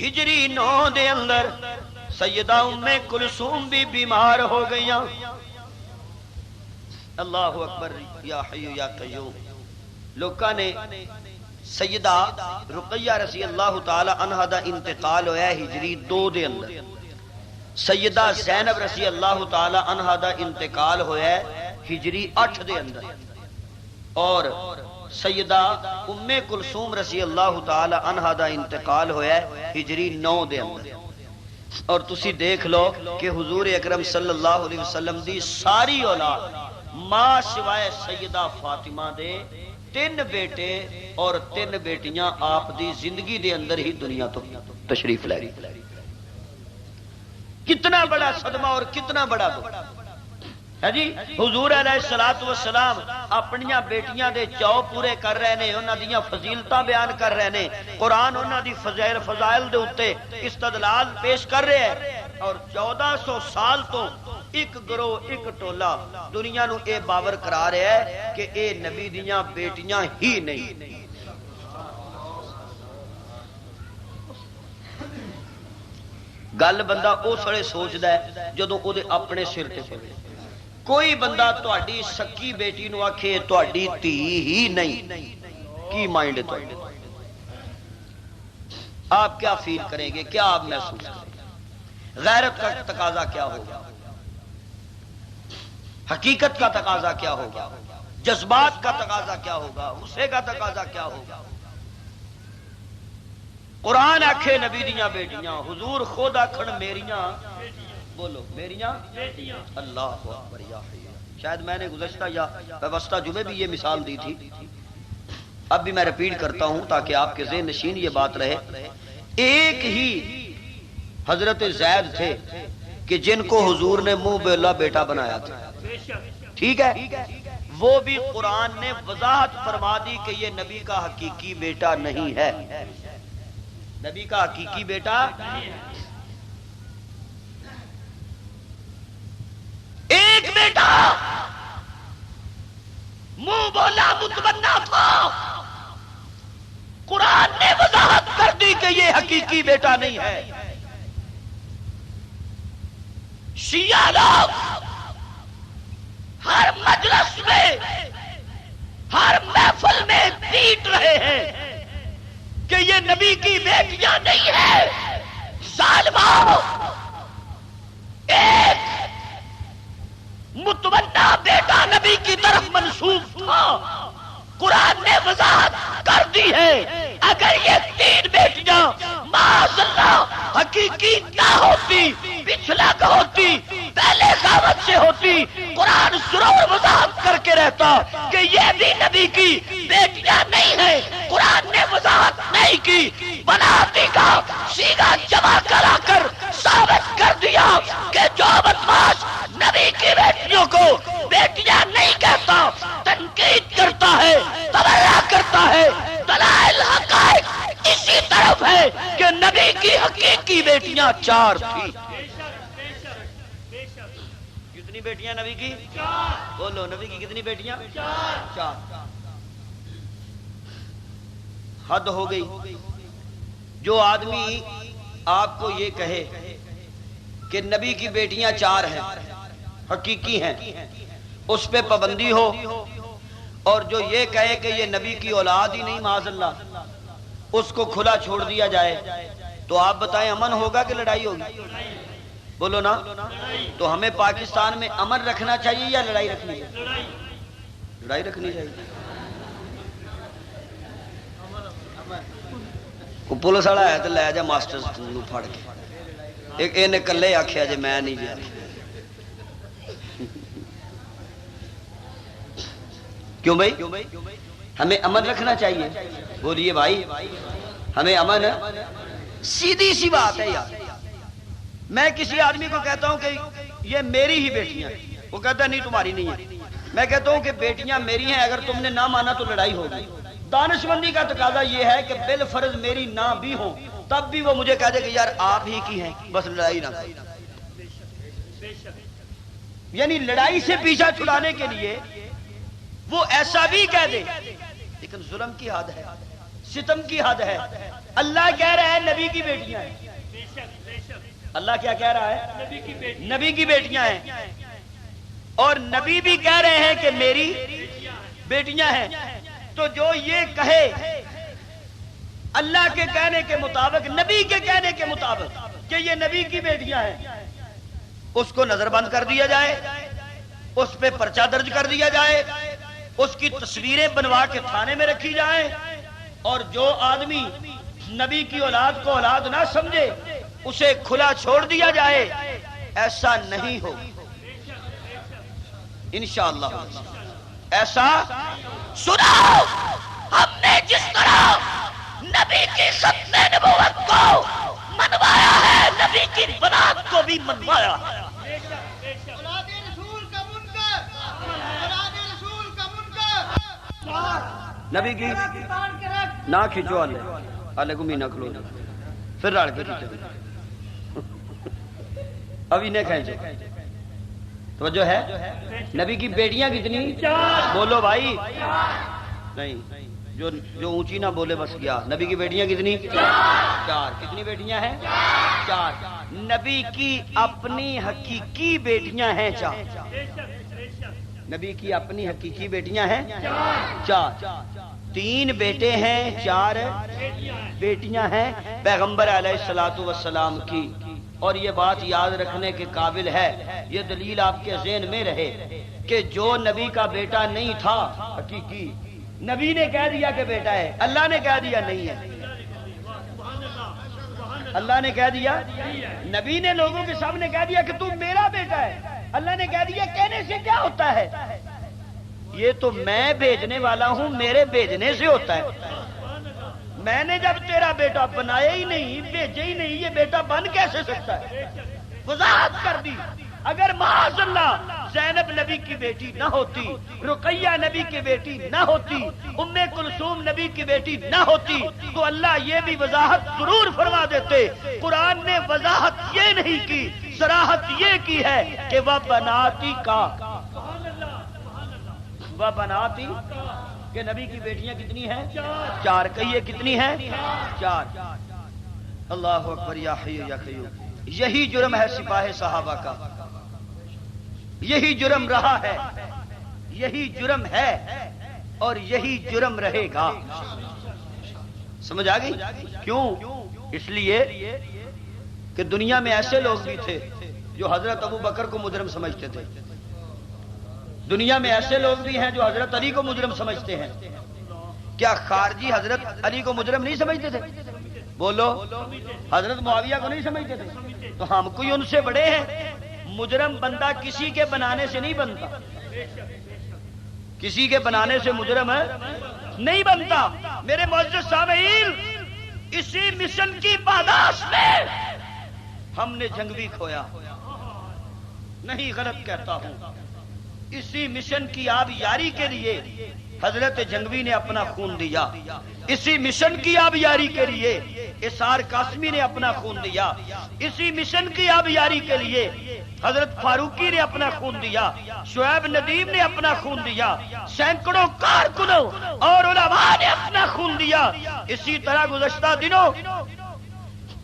ہجری 9 دے اندر سیدہ ام کلثوم بھی بیمار ہو گئیاں۔ اللہ اکبر، یا حی یا قیوم۔ لوکاں نے سیدہ رقیہ رضی اللہ تعالی عنہ دا انتقال ہویا ہجری 2 دے اندر۔ سیدہ زینب رضی اللہ تعالی عنہا دا انتقال ہویا ہے ہجری 8 دے اندر، اور سیدہ ام کلثوم رضی اللہ تعالی عنہا دا انتقال ہویا ہے ہجری 9 دے اندر۔ اور تسی دیکھ لو کہ حضور اکرم صلی اللہ علیہ وسلم دی ساری اولاد ماں سوائے سیدہ فاطمہ دے 3 بیٹے اور 3 بیٹیاں آپ دی زندگی دے اندر ہی دنیا تو تشریف لے گئی۔ کتنا بڑا صدمہ اور کتنا بڑا دکھ ہے جی۔ حضور علیہ الصلوۃ والسلام اپنیاں بیٹیاں دے چاؤ پورے کر رہے نے، انہاں دیاں فضیلتاں بیان کر رہے نے، قرآن انہاں دی فضائل دے اوتے استدلال پیش کر رہے ہیں، اور 1400 سال تو ایک گروہ ایک ٹولا دنیا نو اے باور کرا رہا ہے کہ اے نبی دیاں بیٹیاں ہی نہیں۔ گل بندہ اس ویلے سوچدا ہے جدوں او دے اپنے سر تے پے۔ کوئی بندہ تہاڈی سکی بیٹی نو آکھے تہاڈی دھی ہی نہیں، کی مائنڈ ہے تہاڈا؟ آپ کیا فیل کریں گے؟ کیا آپ محسوس کریں گے؟ غیرت کا تقاضا کیا ہوگا؟ حقیقت کا تقاضا کیا ہوگا؟ جذبات کا تقاضا کیا ہوگا؟ غصے کا تقاضا کیا ہوگا؟ قرآن آکھے نبی دیاں بیٹیاں، حضور خود آکھن میریاں، بولو میریاں بیٹیاں۔ اللہ اکبر یا حی۔ شاید میں نے گزشتہ یا وابستہ جمعے بھی یہ مثال دی تھی، اب بھی میں ریپیٹ کرتا ہوں تاکہ آپ کے ذہن نشین یہ بات رہے۔ ایک ہی حضرت زید تھے کہ جن کو حضور نے منہ بولا بیٹا بنایا تھا، ٹھیک ہے؟ وہ بھی قرآن نے وضاحت فرما دی کہ یہ نبی کا حقیقی بیٹا نہیں ہے، نبی کا حقیقی بیٹا ایک بیٹا منہ بولا متمنا تھا، قرآن نے وضاحت کر دی کہ یہ حقیقی بیٹا نہیں ہے۔ شیعہ لوگ ہر مجلس میں ہر محفل میں پیٹ رہے ہیں کہ یہ نبی کی بیٹیاں نہیں ہے۔ ظالموں، ایک متمنا بیٹا نبی کی طرف منسوب تھا، قرآن نے وضاحت کر دی ہے اگر یہ 3 بیٹیاں معاذ اللہ حقیقی نہ ہوتی، پچھلا کا ہوتی، پہلے دعوت سے ہوتی، قرآن ضرور وضاحت کر کے رہتا کہ یہ بھی نبی کی بیٹیاں نہیں ہیں۔ قرآن نے وضاحت نہیں کی، بناتی کا سیگا جمع کرا کر ثابت کر دیا کہ جو بدماش نبی کی بیٹیوں کو بیٹیاں نہیں کہتا، تنقید کرتا ہے، تبرہ کرتا ہے، دلائل حقائق اسی طرف ہے کہ نبی کی حقیقی بیٹیاں 4 تھیں۔ کتنی بیٹیاں نبی کی؟ 4۔ بولو نبی کی کتنی بیٹیاں؟ 4۔ حد ہو گئی۔ جو آدمی آپ کو یہ کہے کہ نبی کی بیٹیاں 4 ہیں، حقیقی ہیں، اس پہ پابندی ہو، اور جو یہ کہے کہ یہ نبی کی اولاد ہی نہیں معاذ اللہ، اس کو کھلا چھوڑ دیا جائے، تو آپ بتائیں امن ہوگا کہ لڑائی ہوگی؟ بولو نا۔ تو ہمیں پاکستان میں امن رکھنا چاہیے یا لڑائی رکھنی چاہیے؟ لڑائی رکھنی چاہیے۔ پولیس والا ہے تو لے جا ماسٹر نو پھڑ کے، ایک کلے آخیا جی میں نہیں جا۔ کیوں بھائی؟ ہمیں امن رکھنا چاہیے۔ بولیے بھائی، ہمیں امن، سیدھی سی بات ہے یار۔ میں کسی آدمی کو کہتا ہوں کہ یہ میری ہی بیٹیاں ہیں، وہ کہتا ہے نہیں تمہاری نہیں ہے۔ میں کہتا ہوں کہ بیٹیاں میری ہیں، اگر تم نے نہ مانا تو لڑائی ہوگی۔ دانشمندی کا تقاضا یہ ہے کہ بالفرض میری نہ بھی ہو، تب بھی وہ مجھے کہہ دے کہ یار آپ ہی کی ہیں، بس لڑائی نہ۔ یعنی لڑائی سے پیچھا چھڑانے کے لیے وہ ایسا بھی کہہ دے، لیکن ظلم کی حد ہے، ستم کی حد ہے۔ اللہ کہہ رہا ہے نبی کی بیٹیاں ہیں۔ اللہ کیا کہہ رہا ہے؟ نبی کی بیٹیاں ہیں، اور نبی بھی کہہ رہے ہیں کہ میری بیٹیاں ہیں۔ تو جو یہ کہے اللہ کے کہنے کے مطابق، نبی کے کہنے کے مطابق کہ یہ نبی کی بیٹیاں ہیں، اس کو نظر بند کر دیا جائے، اس پہ پرچہ درج کر دیا جائے، اس کی تصویریں بنوا کے تھانے میں رکھی جائیں، اور جو آدمی نبی کی اولاد کو اولاد نہ سمجھے اسے کھلا چھوڑ دیا جائے. ایسا نہیں ہو انشاءاللہ. ایسا سنو، ہم نے جس طرح نبی کی ختم نبوت کو منوایا ہے، نبی کی بنات کو بھی منوایا ہے. نبی کی نہ کھینچو آلے کو مینہ کھلو پھر راڑ کے کھینچو، اب انہیں کھینچو. توجہ ہے؟ نبی کی بیٹیاں کتنی؟ بولو بھائی. نہیں، جو اونچی نہ بولے بس گیا. نبی کی بیٹیاں کتنی؟ 4. کتنی بیٹیاں ہیں؟ 4. نبی کی اپنی حقیقی بیٹیاں ہیں 4. نبی کی اپنی حقیقی بیٹیاں ہیں 4. 3 بیٹے ہیں، 4 بیٹیاں ہیں پیغمبر علیہ الصلوۃ والسلام کی. اور یہ بات یاد رکھنے کے قابل ہے، یہ دلیل آپ کے ذہن میں رہے کہ جو نبی کا بیٹا نہیں تھا حقیقی، نبی نے کہہ دیا کہ بیٹا ہے، اللہ نے کہہ دیا نہیں ہے. اللہ نے کہہ دیا، نبی نے لوگوں کے سامنے کہہ دیا کہ تم میرا بیٹا ہے. اللہ نے کہہ دیا کہنے سے کیا ہوتا ہے، یہ تو میں بھیجنے والا ہوں، میرے بھیجنے سے ہوتا ہے. میں نے جب تیرا بیٹا بنایا ہی نہیں، بھیجے ہی نہیں، یہ بیٹا بن کیسے سکتا ہے؟ وضاحت کر دی. اگر معاذ اللہ زینب نبی کی بیٹی نہ ہوتی، رقیہ نبی کی بیٹی نہ ہوتی، ام کلثوم نبی کی بیٹی نہ ہوتی، تو اللہ یہ بھی وضاحت ضرور فرما دیتے. قرآن نے وضاحت یہ نہیں کی، صراحت یہ کی ہے کہ وہ بناتی کا، وہ بناتی کہ نبی کی بیٹیاں کتنی ہیں؟ 4. کہیے کتنی ہیں؟ 4. اللہ اکبر یا حی یا قیوم. یہی جرم ہے سپاہ صحابہ کا، یہی جرم رہا ہے، یہی جرم ہے اور یہی جرم رہے گا. سمجھ آ گئی؟ کیوں؟ اس لیے کہ دنیا میں ایسے لوگ بھی تھے جو حضرت ابو بکر کو مجرم سمجھتے تھے. دنیا میں ایسے لوگ بھی ہیں جو حضرت علی کو مجرم سمجھتے ہیں. کیا خارجی حضرت علی کو مجرم نہیں سمجھتے تھے؟ بولو. حضرت معاویہ کو نہیں سمجھتے تھے؟ تو ہم کوئی ان سے بڑے ہیں؟ مجرم بندہ کسی کے بنانے سے نہیں بنتا، کسی کے بنانے سے مجرم نہیں بنتا. میرے معزز سامعین، اسی مشن کی پاداش میں ہم نے جنگ بھی کھویا. نہیں غلط کہتا ہوں، اسی مشن کی آب یاری کے لیے حضرت جنگوی نے اپنا خون دیا. اسی مشن کی آب یاری کے لیے اسار قاسمی نے اپنا خون دیا. اسی مشن کی آب یاری کے لیے حضرت فاروقی نے اپنا خون دیا، شعیب ندیم نے اپنا خون دیا، سینکڑوں کارکنوں اور علماء نے اپنا خون دیا. اسی طرح گزشتہ دنوں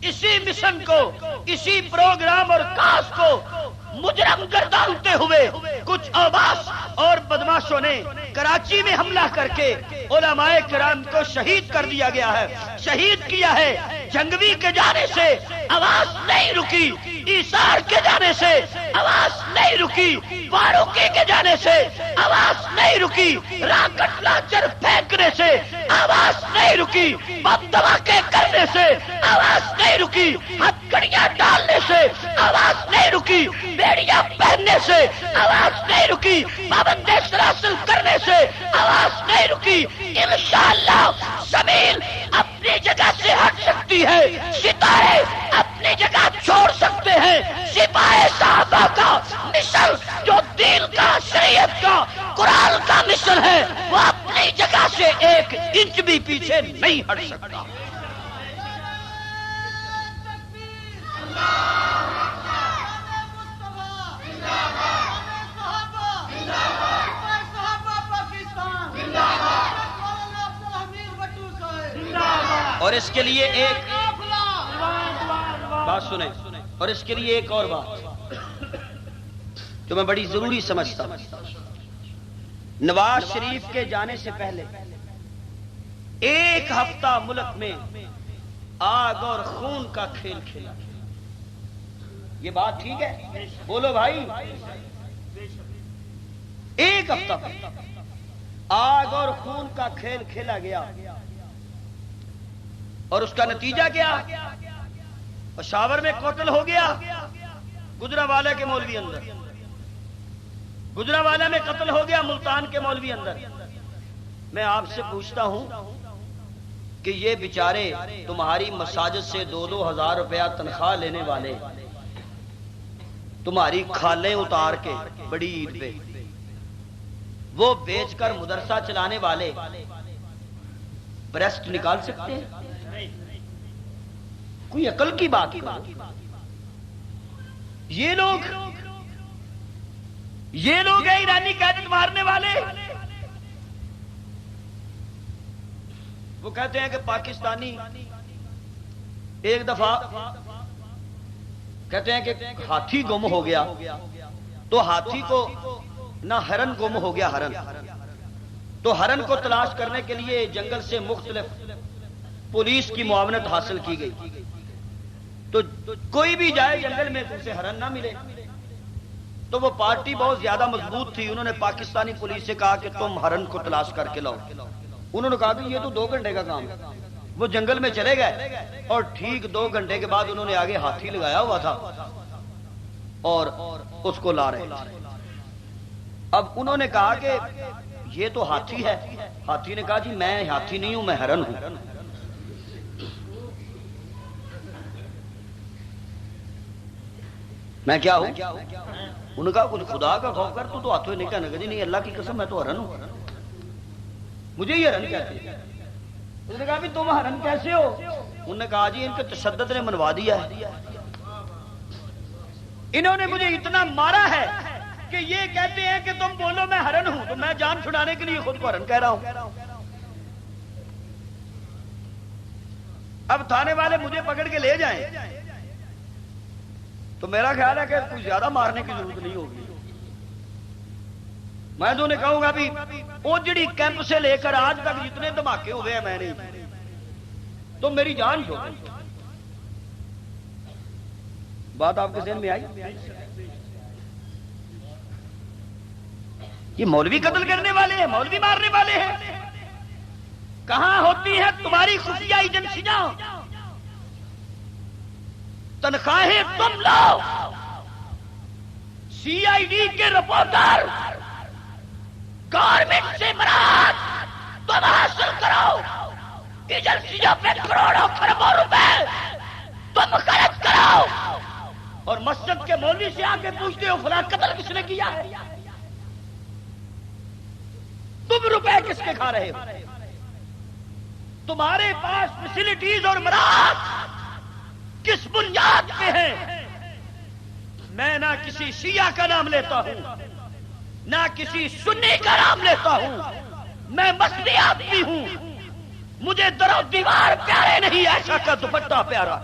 اسی مشن کو، اسی پروگرام اور کاس کو مجرم گردانتے ہوئے کچھ عباس اور بدماشوں نے کراچی میں حملہ کر کے علماء کرام کو شہید کر دیا گیا ہے، شہید کیا ہے. جنگوی کے جانے سے آواز نہیں رکی، ایثار کے جانے سے آواز نہیں رکی، فاروقی کے جانے سے آواز نہیں رکی، راکٹ لانچر پھینکنے سے آواز نہیں رکی، بم دھماکے کرنے سے آواز نہیں رکی، ہتھکڑیاں ڈالنے سے آواز نہیں رکی، بیڑیاں پہننے سے آواز نہیں رکی، پابند سلاسل کرنے سے آواز نہیں رکی. انشاءاللہ زمین اپنی جگہ سے ہٹ سکتی ہے، ستارے اپنی جگہ چھوڑ سکتے ہیں. سپاہ صحابہ کا مشن جو دین کا، شریعت کا، قرآن کا مشن ہے، وہ اپنی جگہ سے 1 انچ بھی پیچھے نہیں ہٹ سکتا. اور اس کے لیے ایک بات سنیں، اور اس کے لیے ایک اور بات جو میں بڑی ضروری سمجھتا ہوں. نواز شریف کے جانے سے پہلے 1 ہفتہ ملک میں آگ اور خون کا کھیل کھیلا. یہ بات ٹھیک ہے؟ بولو بھائی. ایک ہفتہ آگ اور خون کا کھیل کھیلا گیا اور اس کا نتیجہ کیا؟ پشاور میں قتل ہو گیا گجرانوالہ کے مولوی اندر، گجرانوالہ میں قتل ہو گیا ملتان کے مولوی اندر. میں آپ سے پوچھتا ہوں کہ یہ بیچارے تمہاری مساجد سے 2,000 روپیہ تنخواہ لینے والے، تمہاری کھالیں اتار کے بڑی عید پہ وہ بیچ کر مدرسہ چلانے والے بریسٹ نکال سکتے ہیں؟ کوئی عقل کی بات کرو. یہ لوگ ہیں ایرانی قیادت مارنے والے. وہ کہتے ہیں کہ پاکستانی ایک دفعہ کہتے ہیں کہ ہاتھی گم ہو گیا تو ہاتھی کو نہ ہرن گم ہو گیا ہرن، تو ہرن کو تلاش کرنے کے لیے جنگل سے مختلف پولیس کی معاونت حاصل کی گئی. تو کوئی بھی جائے جنگل میں تو اسے ہرن نہ ملے. تو وہ پارٹی بہت زیادہ مضبوط تھی، انہوں نے پاکستانی پولیس سے کہا کہ تم ہرن کو تلاش کر کے لاؤ. انہوں نے کہا کہ یہ تو 2 گھنٹے کا کام ہے. وہ جنگل میں چلے گئے اور ٹھیک 2 گھنٹے کے بعد انہوں نے آگے ہاتھی لگایا ہوا تھا اور اس کو لا رہے تھے. اب انہوں نے کہا کہ یہ تو ہاتھی ہے. ہاتھی نے کہا جی میں ہاتھی نہیں ہوں، میں ہرن ہوں. میں کیا ہوں؟ انہوں نے کہا کچھ خدا کا خوف کر، تو ہاتھوں نہیں کہنے گا جی نہیں اللہ کی قسم میں تو ہرن ہوں، مجھے یہ ہرن کہتے ہیں. انہوں نے کہا بھی تم ہرن کیسے ہو؟ انہوں نے کہا جی ان کے تشدد نے منوا دیا ہے، انہوں نے مجھے اتنا مارا ہے کہ یہ کہتے ہیں کہ تم بولو میں ہرن ہوں، تو میں جان چھڑانے کے لیے خود کو ہرن کہہ رہا ہوں. اب تھانے والے مجھے پکڑ کے لے جائیں تو میرا خیال ہے کہ کوئی زیادہ مارنے کی ضرورت نہیں ہوگی. میں تو انہیں کہوں گا بھی اوجڑی کیمپ سے لے کر آج تک جتنے دھماکے ہوئے ہیں میں نہیں، تو میری جان چھوڑ. بات آپ کے ذہن میں آئی؟ یہ مولوی قتل کرنے والے ہیں، مولوی مارنے والے ہیں. کہاں ہوتی ہے تمہاری خفیہ ایجنسیاں؟ تنخواہیں تم لاؤ، سی آئی ڈی کے رپورٹر گورنمنٹ سے برات تم حاصل کرو، ایجنسیوں پہ کروڑوں کروڑوں روپے تم خرچ کرو، اور مسجد کے مولوی سے آ کے پوچھتے ہو فلاں قتل کس نے کیا ہے؟ تم روپے کس کے کھا رہے ہو؟ تمہارے پاس فیسلٹیز اور مراحت کس بنیاد پہ ہیں؟ میں نہ کسی شیعہ کا نام لیتا ہوں نہ کسی سنی کا نام لیتا ہوں، میں مستی آدمی ہوں. مجھے در و دیوار پیارے نہیں، ایسا کا دوپٹہ پیارا.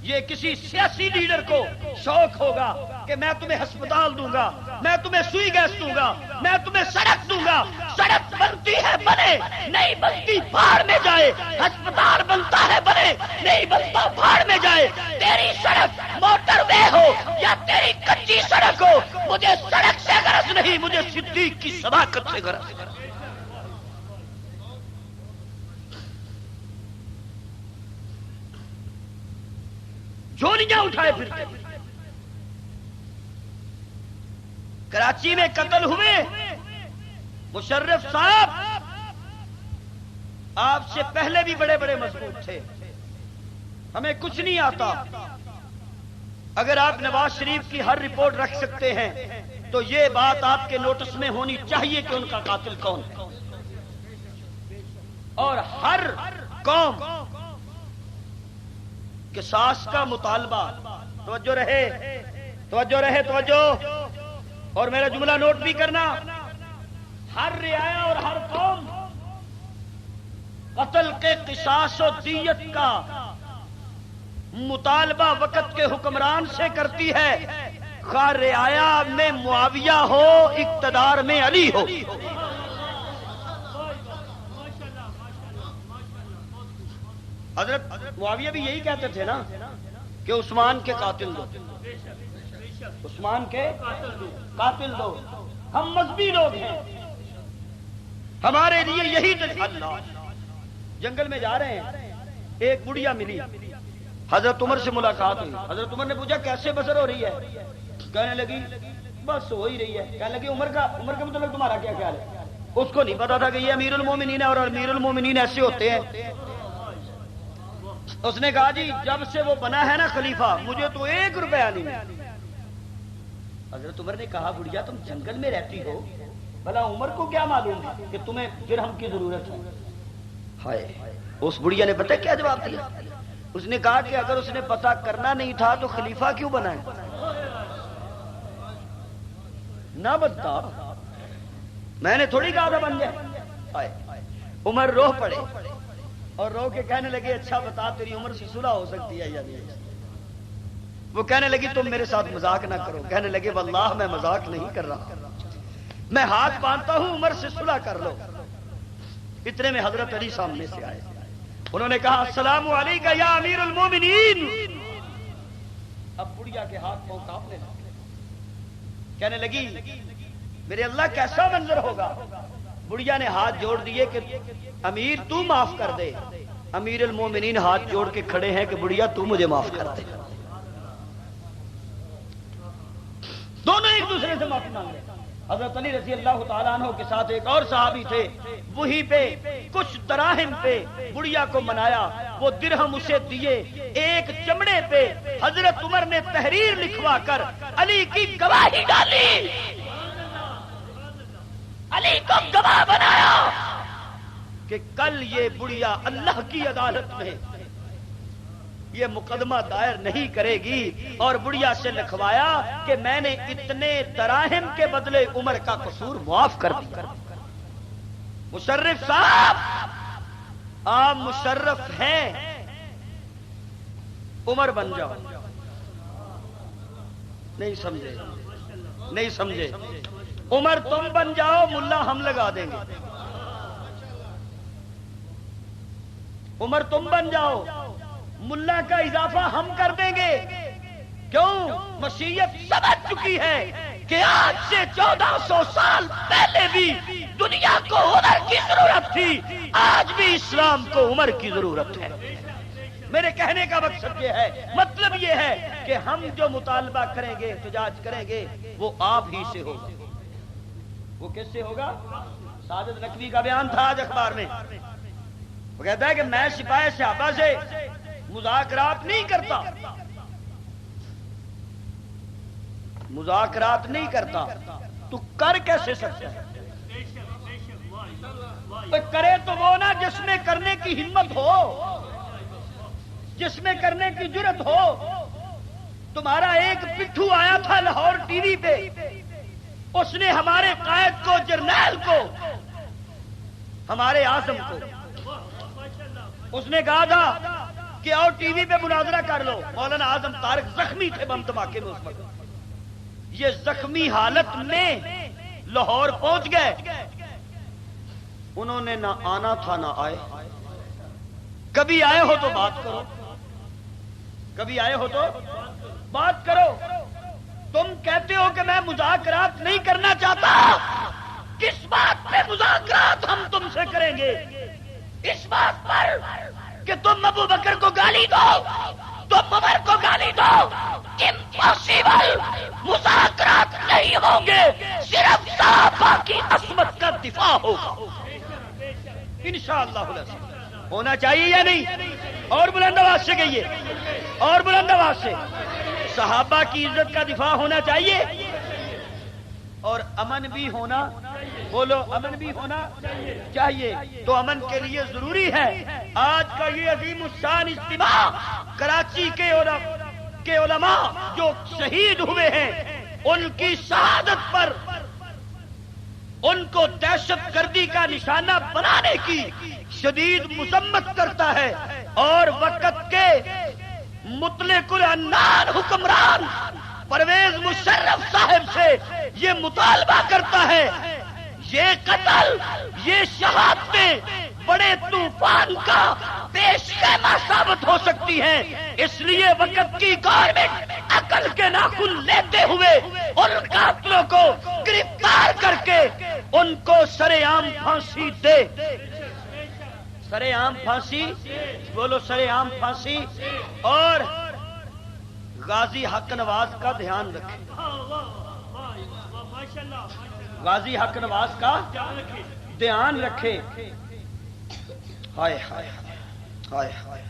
یہ کسی سیاسی لیڈر کو شوق ہوگا کہ میں تمہیں ہسپتال دوں گا، میں تمہیں سوئی گیس دوں گا، میں تمہیں سڑک دوں گا. سڑک بنتی ہے بنے، نہیں بنتی بھاڑ میں جائے. ہسپتال بنتا ہے بنے، نہیں بنتا بھاڑ میں جائے. تیری سڑک موٹر وے ہو یا تیری کچی سڑک ہو، مجھے سڑک سے غرض نہیں، مجھے صدیق کی صداقت سے غرض ہے. جھولیاں اٹھائے پھرتے. کراچی میں قتل ہوئے مشرف صاحب آپ سے پہلے بھی بڑے بڑے مضبوط تھے، ہمیں کچھ نہیں آتا. اگر آپ نواز شریف کی ہر رپورٹ رکھ سکتے ہیں تو یہ بات آپ کے نوٹس میں ہونی چاہیے کہ ان کا قاتل کون ہے. اور ہر قوم قصاص کا مطالبہ، توجہ رہے توجہ رہے توجہ، اور میرا جملہ نوٹ بھی کرنا، ہر رعایا اور ہر قوم قتل کے قصاص و دیت کا مطالبہ وقت کے حکمران سے کرتی ہے، خواہ رعایا میں معاویہ ہو اقتدار میں علی ہو. حضرت معاویہ بھی یہی کہتے تھے نا کہ عثمان کے قاتل دو، عثمان کے قاتل دو، ہم مذہبی لوگ ہیں، ہمارے لیے یہی اللہ۔ جنگل میں جا رہے ہیں، ایک بڑھیا ملی، حضرت عمر سے ملاقات ہوئی، حضرت عمر نے پوچھا کیسے بسر ہو رہی ہے؟ کہنے لگی بس ہو ہی رہی ہے۔ کہنے لگی عمر کے متعلق تمہارا کیا خیال ہے؟ اس کو نہیں پتا تھا کہ یہ امیر المومنین ہے اور امیر المومنین ایسے ہوتے ہیں۔ اس نے کہا جی جب سے وہ بنا ہے نا خلیفہ مجھے تو 1 روپیہ نہیں ملا۔ حضرت عمر نے کہا بڑھیا تم جنگل میں رہتی ہو، بھلا عمر کو کیا معلوم ہے کہ تمہیں درہم کی ضرورت ہے؟ ہائے، اس بڑھیا نے پتہ کیا جواب دیا؟ اس نے کہا کہ اگر اس نے پتہ کرنا نہیں تھا تو خلیفہ کیوں بنا ہے؟ نہ بنتا، میں نے تھوڑی کہا تھا بن گیا۔ عمر رو پڑے اور رو کے کہنے لگے اچھا بتا تیری عمر سے صلح ہو سکتی ہے یا نہیں؟ وہ کہنے لگی تم میرے ساتھ مذاق نہ کرو۔ کہنے لگے واللہ میں مذاق نہیں کر رہا، میں ہاتھ باندھتا ہوں عمر سے صلح کر لو۔ اتنے میں حضرت علی سامنے سے آئے، انہوں نے کہا السلام علیکم یا امیر المومنین۔ اب بڑھیا کے ہاتھ پاؤں کانپنے لگے، کہنے لگی میرے اللہ کیسا منظر ہوگا؟ بڑھیا نے ہاتھ جوڑ دیے کہ امیر تو معاف کر دے۔ امیر المومنین ہاتھ جوڑ کے کھڑے ہیں کہ بڑھیا تو مجھے معاف کر دے۔ دونوں ایک دوسرے سے معافی مانگ رہے۔ حضرت علی رضی اللہ تعالیٰ عنہ کے ساتھ ایک اور صحابی تھے، وہی پہ کچھ دراہم پہ بڑھیا کو منایا، وہ درہم اسے دیے۔ ایک چمڑے پہ حضرت عمر نے تحریر لکھوا کر علی کی گواہی ڈالی، علی کو گواہ بنایا کہ کل یہ بڑھیا اللہ کی عدالت میں یہ مقدمہ دائر نہیں کرے گی، اور بڑھیا سے لکھوایا کہ میں نے اتنے دراہم کے بدلے عمر کا قصور معاف کر دیا۔ مشرف صاحب آپ مشرف ہیں، عمر بن جاؤ۔ نہیں سمجھے، نہیں سمجھے؟ عمر تم بن جاؤ، ملا ہم لگا دیں گے۔ عمر تم بن جاؤ، ملا کا اضافہ ہم کر دیں گے۔ کیوں؟ مشیت سمجھ چکی ہے کہ آج سے 1400 سال پہلے بھی دنیا کو عمر کی ضرورت تھی، آج بھی اسلام کو عمر کی ضرورت ہے۔ میرے کہنے کا مقصد یہ ہے، مطلب یہ ہے کہ ہم جو مطالبہ کریں گے، احتجاج کریں گے، وہ آپ ہی سے ہوگا۔ وہ کس سے ہوگا؟ ساجد نقوی کا بیان تھا آج اخبار میں، وہ کہتا ہے کہ میں سپاہ صحابہ سے مذاکرات نہیں کرتا، مذاکرات نہیں کرتا، تو کر کیسے سکتا ہے؟ کرے تو وہ نا جس میں کرنے کی ہمت ہو، جس میں کرنے کی جرت ہو۔ تمہارا ایک پٹھو آیا تھا لاہور ٹی وی پہ، اس نے ہمارے قائد کو، جرنیل کو، ہمارے اعظم کو، اس نے کہا تھا کہ آؤ ٹی وی پہ مناظرہ کر لو۔ مولانا اعظم طارق زخمی تھے بم دھماکے میں اس وقت، یہ زخمی حالت میں لاہور پہنچ گئے۔ انہوں نے نہ آنا تھا نہ آئے۔ کبھی آئے ہو تو بات کرو، کبھی آئے ہو تو بات کرو۔ تم کہتے ہو کہ میں مذاکرات نہیں کرنا چاہتا، کس بات پہ مذاکرات ہم تم سے کریں گے؟ اس بات پر کہ تم ابو بکر کو گالی دو، تم عمر کو گالی دو، امپاسبل، مذاکرات نہیں ہوں گے، صرف صحابہ کی عصمت کا دفاع ہوگا انشاءاللہ۔ ہونا چاہیے یا نہیں؟ اور بلند آواز سے کہیے، اور بلند آواز سے۔ صحابہ کی عزت کا دفاع ہونا چاہیے، اور امن بھی ہونا، بولو امن بھی ہونا چاہیے۔ تو امن کے لیے ضروری ہے آج کا یہ عظیم الشان اجتماع، کراچی کے علماء جو شہید ہوئے ہیں، ان کی شہادت پر ان کو دہشت گردی کا نشانہ بنانے کی شدید مذمت کرتا ہے، اور وقت کے مطلق العنان حکمران پرویز مشرف صاحب سے یہ مطالبہ کرتا ہے، یہ قتل، یہ شہادتیں بڑے طوفان کا پیش خیمہ ثابت ہو سکتی ہیں، اس لیے وقت کی گورنمنٹ عقل کے ناخن لیتے ہوئے ان قاتلوں کو گرفتار کر کے ان کو سرے عام پھانسی دے، سرے عام پھانسی، بولو سرے عام پھانسی، اور غازی حق نواز کا دھیان رکھے، غازی حق نواز کا دھیان رکھے۔ ہائے ہائے ہائے ہائے،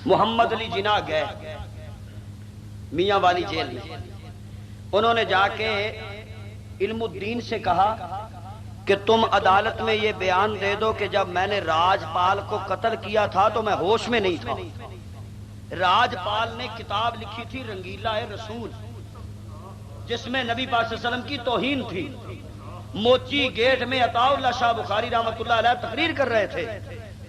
محمد علی جناح گئے میاں والی جیل میں، انہوں نے جا کے علم الدین سے کہا کہ تم عدالت میں یہ بیان دے دو کہ جب میں نے راجپال کو قتل کیا تھا تو میں ہوش میں نہیں تھا۔ راجپال نے کتاب لکھی تھی رنگیلا رسول، جس میں نبی پاک صلی اللہ علیہ وسلم کی توہین تھی۔ موچی گیٹ میں عطا اللہ شاہ بخاری رحمۃ اللہ علیہ تقریر کر رہے تھے،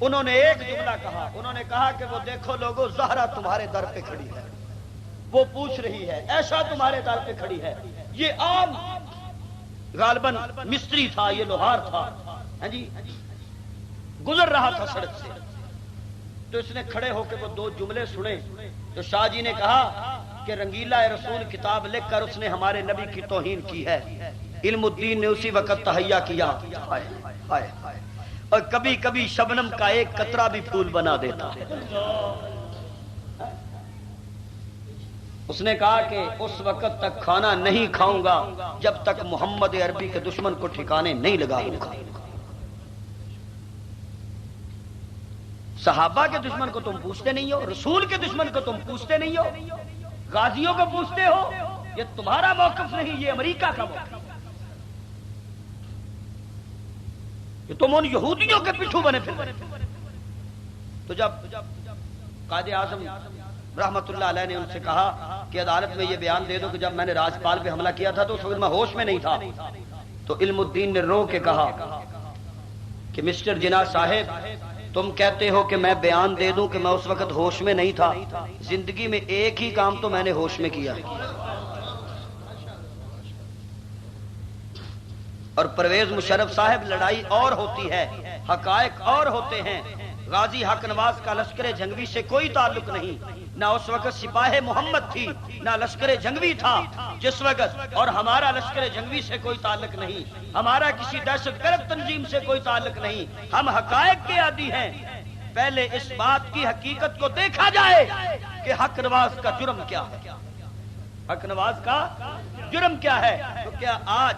انہوں نے ایک جملہ کہا، انہوں نے کہا کہ وہ دیکھو لوگوں، زہرا تمہارے در پہ کھڑی ہے، وہ پوچھ رہی ہے، ایسا تمہارے در پہ کھڑی ہے۔ یہ عام غالباً مستری تھا، یہ لوہار تھا، ہاں جی، گزر رہا تھا سڑک سے، تو اس نے کھڑے ہو کے وہ دو جملے سنے، تو شاہ جی نے کہا کہ رنگیلا رسول کتاب لکھ کر اس نے ہمارے نبی کی توہین کی ہے۔ علم الدین نے اسی وقت تہیا کیا، ہائے ہائے، اور کبھی کبھی شبنم کا ایک قطرہ بھی پھول بنا دیتا ہے۔ اس نے کہا کہ اس وقت تک کھانا نہیں کھاؤں گا جب تک محمد عربی کے دشمن کو ٹھکانے نہیں لگاؤں گا۔ صحابہ کے دشمن کو تم پوچھتے نہیں ہو، رسول کے دشمن کو تم پوچھتے نہیں ہو، غازیوں کو پوچھتے ہو۔ یہ تمہارا موقف نہیں، یہ امریکہ کا موقف، کہ تم ان یہودیوں کے پٹھو بنے پھر۔ تو جب قائد اعظم رحمت اللہ علیہ نے ان سے کہا کہ عدالت میں یہ بیان دے دو کہ جب میں نے راجپال پہ حملہ کیا تھا تو اس وقت میں ہوش میں نہیں تھا، تو علم الدین نے رو کے کہا کہ مسٹر جناح صاحب، تم کہتے ہو کہ میں بیان دے دوں کہ میں اس وقت ہوش میں نہیں تھا، زندگی میں ایک ہی کام تو میں نے ہوش میں کیا، اور پرویز مشرف صاحب، لڑائی اور ہوتی ہے، حقائق اور ہوتے ہیں۔ غازی حق نواز کا لشکر جنگوی سے کوئی تعلق نہیں، نہ اس وقت سپاہ محمد تھی نہ لشکر جنگوی تھا جس وقت، اور ہمارا لشکر جنگوی سے کوئی تعلق نہیں، ہمارا کسی دہشت گرد تنظیم سے کوئی تعلق نہیں، ہم حقائق کے عادی ہیں۔ پہلے اس بات کی حقیقت کو دیکھا جائے کہ حق نواز کا جرم کیا ہے، حق نواز کا جرم کیا ہے۔ تو کیا آج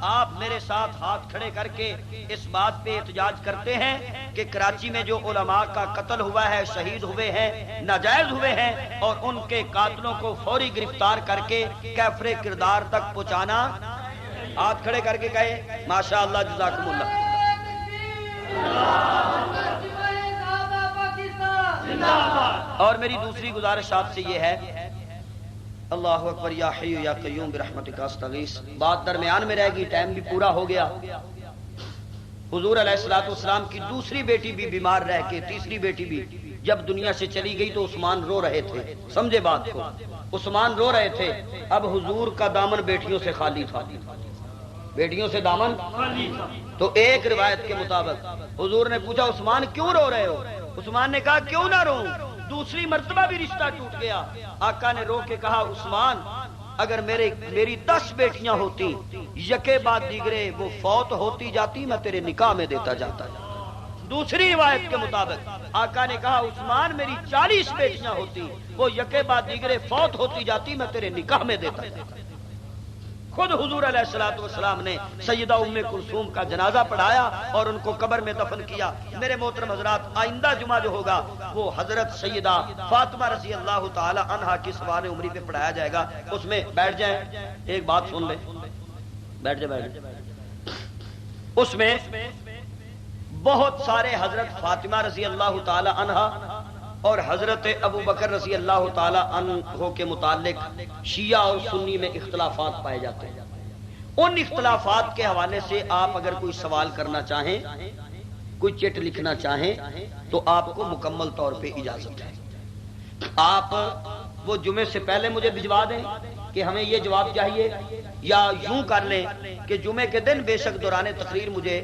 آپ میرے ساتھ ہاتھ کھڑے کر کے اس بات پہ احتجاج کرتے ہیں کہ کراچی میں جو علماء کا قتل ہوا ہے، شہید ہوئے ہیں، ناجائز ہوئے ہیں، اور ان کے قاتلوں کو فوری گرفتار کر کے کیفر کردار تک پہنچانا؟ ہاتھ کھڑے کر کے کہے ماشاءاللہ، جزاکم اللہ۔ اور میری دوسری گزارش آپ سے یہ ہے، اللہ اکبر، یا حی یا قیوم برحمتک استغیث۔ بات درمیان میں رہ گئی، ٹائم بھی پورا ہو گیا۔ حضور علیہ الصلوۃ والسلام کی دوسری بیٹی بھی بیمار رہ کے، تیسری بیٹی بھی جب دنیا سے چلی گئی تو عثمان رو رہے تھے، سمجھے بات کو، عثمان رو رہے تھے۔ اب حضور کا دامن بیٹیوں سے خالی تھا، بیٹیوں سے دامن خالی تھا۔ تو ایک روایت کے مطابق حضور نے پوچھا عثمان کیوں رو رہے ہو؟ عثمان نے کہا کیوں نہ رو، دوسری مرتبہ بھی رشتہ ٹوٹ گیا۔ آقا نے رو کے کہا عثمان، اگر میری 10 بیٹیاں ہوتی، یکے بعد دیگرے وہ فوت ہوتی جاتی، میں تیرے نکاح میں دیتا جاتا۔ دوسری روایت کے مطابق آقا نے کہا عثمان، میری 40 بیٹیاں ہوتی، وہ یکے بعد دیگرے فوت ہوتی جاتی، میں تیرے نکاح میں دیتا جاتا۔ خود حضور علیہ الصلوۃ والسلام نے سیدہ ام کلثوم کا جنازہ پڑھایا اور ان کو قبر میں دفن کیا۔ میرے محترم حضرات، آئندہ جمعہ جو ہوگا وہ حضرت سیدہ فاطمہ رضی اللہ تعالی عنہا کی سوانح عمری پہ پڑھایا جائے گا۔ اس میں بیٹھ جائیں، ایک بات سن لیں، بیٹھ جائیں۔ اس میں بہت سارے حضرت فاطمہ رضی اللہ تعالی عنہا اور حضرت ابو بکر رضی اللہ تعالی عنہ کے متعلق شیعہ اور سنی میں اختلافات پائے جاتے ہیں۔ ان اختلافات کے حوالے سے آپ اگر کوئی سوال کرنا چاہیں، کوئی چٹ لکھنا چاہیں تو آپ کو مکمل طور پہ اجازت ہے۔ آپ وہ جمعے سے پہلے مجھے بھجوا دیں، کہ ہمیں یہ جواب چاہیے، یا یوں کر لیں کہ جمعے کے دن بے شک دوران تقریر مجھے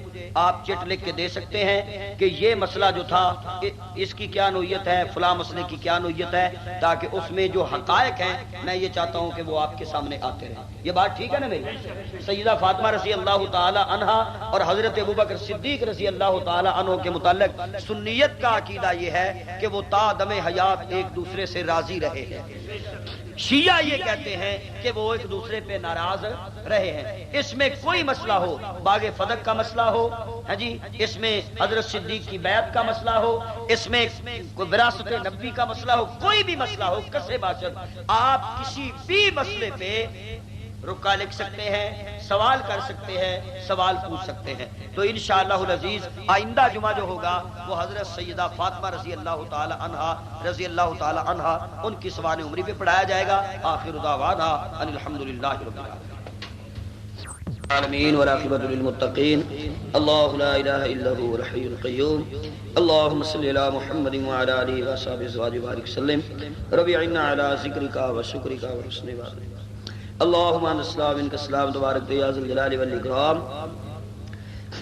آپ چٹ لکھ کے دے سکتے ہیں کہ یہ مسئلہ جو تھا اس کی کیا نوعیت ہے، فلاں مسئلے کی کیا نوعیت ہے، تاکہ اس میں جو حقائق ہیں میں یہ چاہتا ہوں کہ وہ آپ کے سامنے آتے رہیں۔ یہ بات ٹھیک ہے نا میری؟ سیدہ فاطمہ رضی اللہ تعالی عنہا اور حضرت ابوبکر صدیق رضی اللہ تعالی عنہ کے متعلق سنیت کا عقیدہ یہ ہے کہ وہ تا دم حیات ایک دوسرے سے راضی رہے ہیں۔ شیعہ یہ کہتے ہیں کہ وہ ایک دوسرے پہ ناراض رہے ہیں۔ اس میں کوئی مسئلہ ہو، باغ فدق کا مسئلہ ہو، ہاں جی، اس میں حضرت صدیق کی بیعت کا مسئلہ ہو، اس میں وراثت نبی کا مسئلہ ہو، کوئی بھی مسئلہ ہو، کسے باشد آپ کسی بھی مسئلے پہ رکا لکھ سکتے ہیں، سوال کر سکتے ہیں، سوال پوچھ سکتے ہیں۔ تو انشاءاللہ العزیز آئندہ جمعہ جو ہوگا وہ حضرت سیدہ فاطمہ رضی اللہ تعالی عنہا ان کی سوانح عمری پہ پڑھایا جائے گا۔ آخر دعوانا ان الحمدللہ رب العالمین والعاقبۃ للمتقین، اللہ لا الہ الا هو الحی القیوم، اللهم صل علی محمد وعلى آلہ وصحبہ وسلم وبارک وسلم، رب اعنا علی ذکرک وشکرک وحسن عبادتک، اللهم انت السلام منك السلام تبارك يا ذا الجلال والاکرام،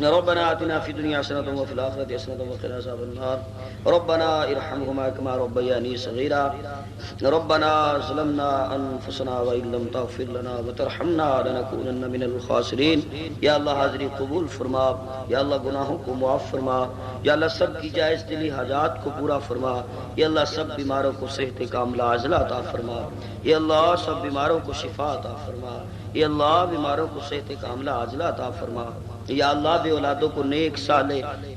ربنا آتنا في الدنيا حسنة وفي الآخرة حسنة وقنا عذاب النار، ربنا ارحمهما كما ربياني صغيرا، ربنا ظلمنا أنفسنا وإن لم تغفر لنا وترحمنا لنكونن من الخاسرين۔ یا اللہ حاضری قبول فرما، یا اللہ گناہوں کو معاف فرما، یا اللہ سب کی جائز دلی حاجات کو پورا فرما، یا اللہ سب بیماروں کو صحت کاملہ عاجلہ عطا فرما، یا اللہ سب بیماروں کو شفا عطا فرما، یا اللہ بیماروں کو صحت کاملہ عاجلہ عطا فرما، یا اللہ بے اولادوں کو نیک صالح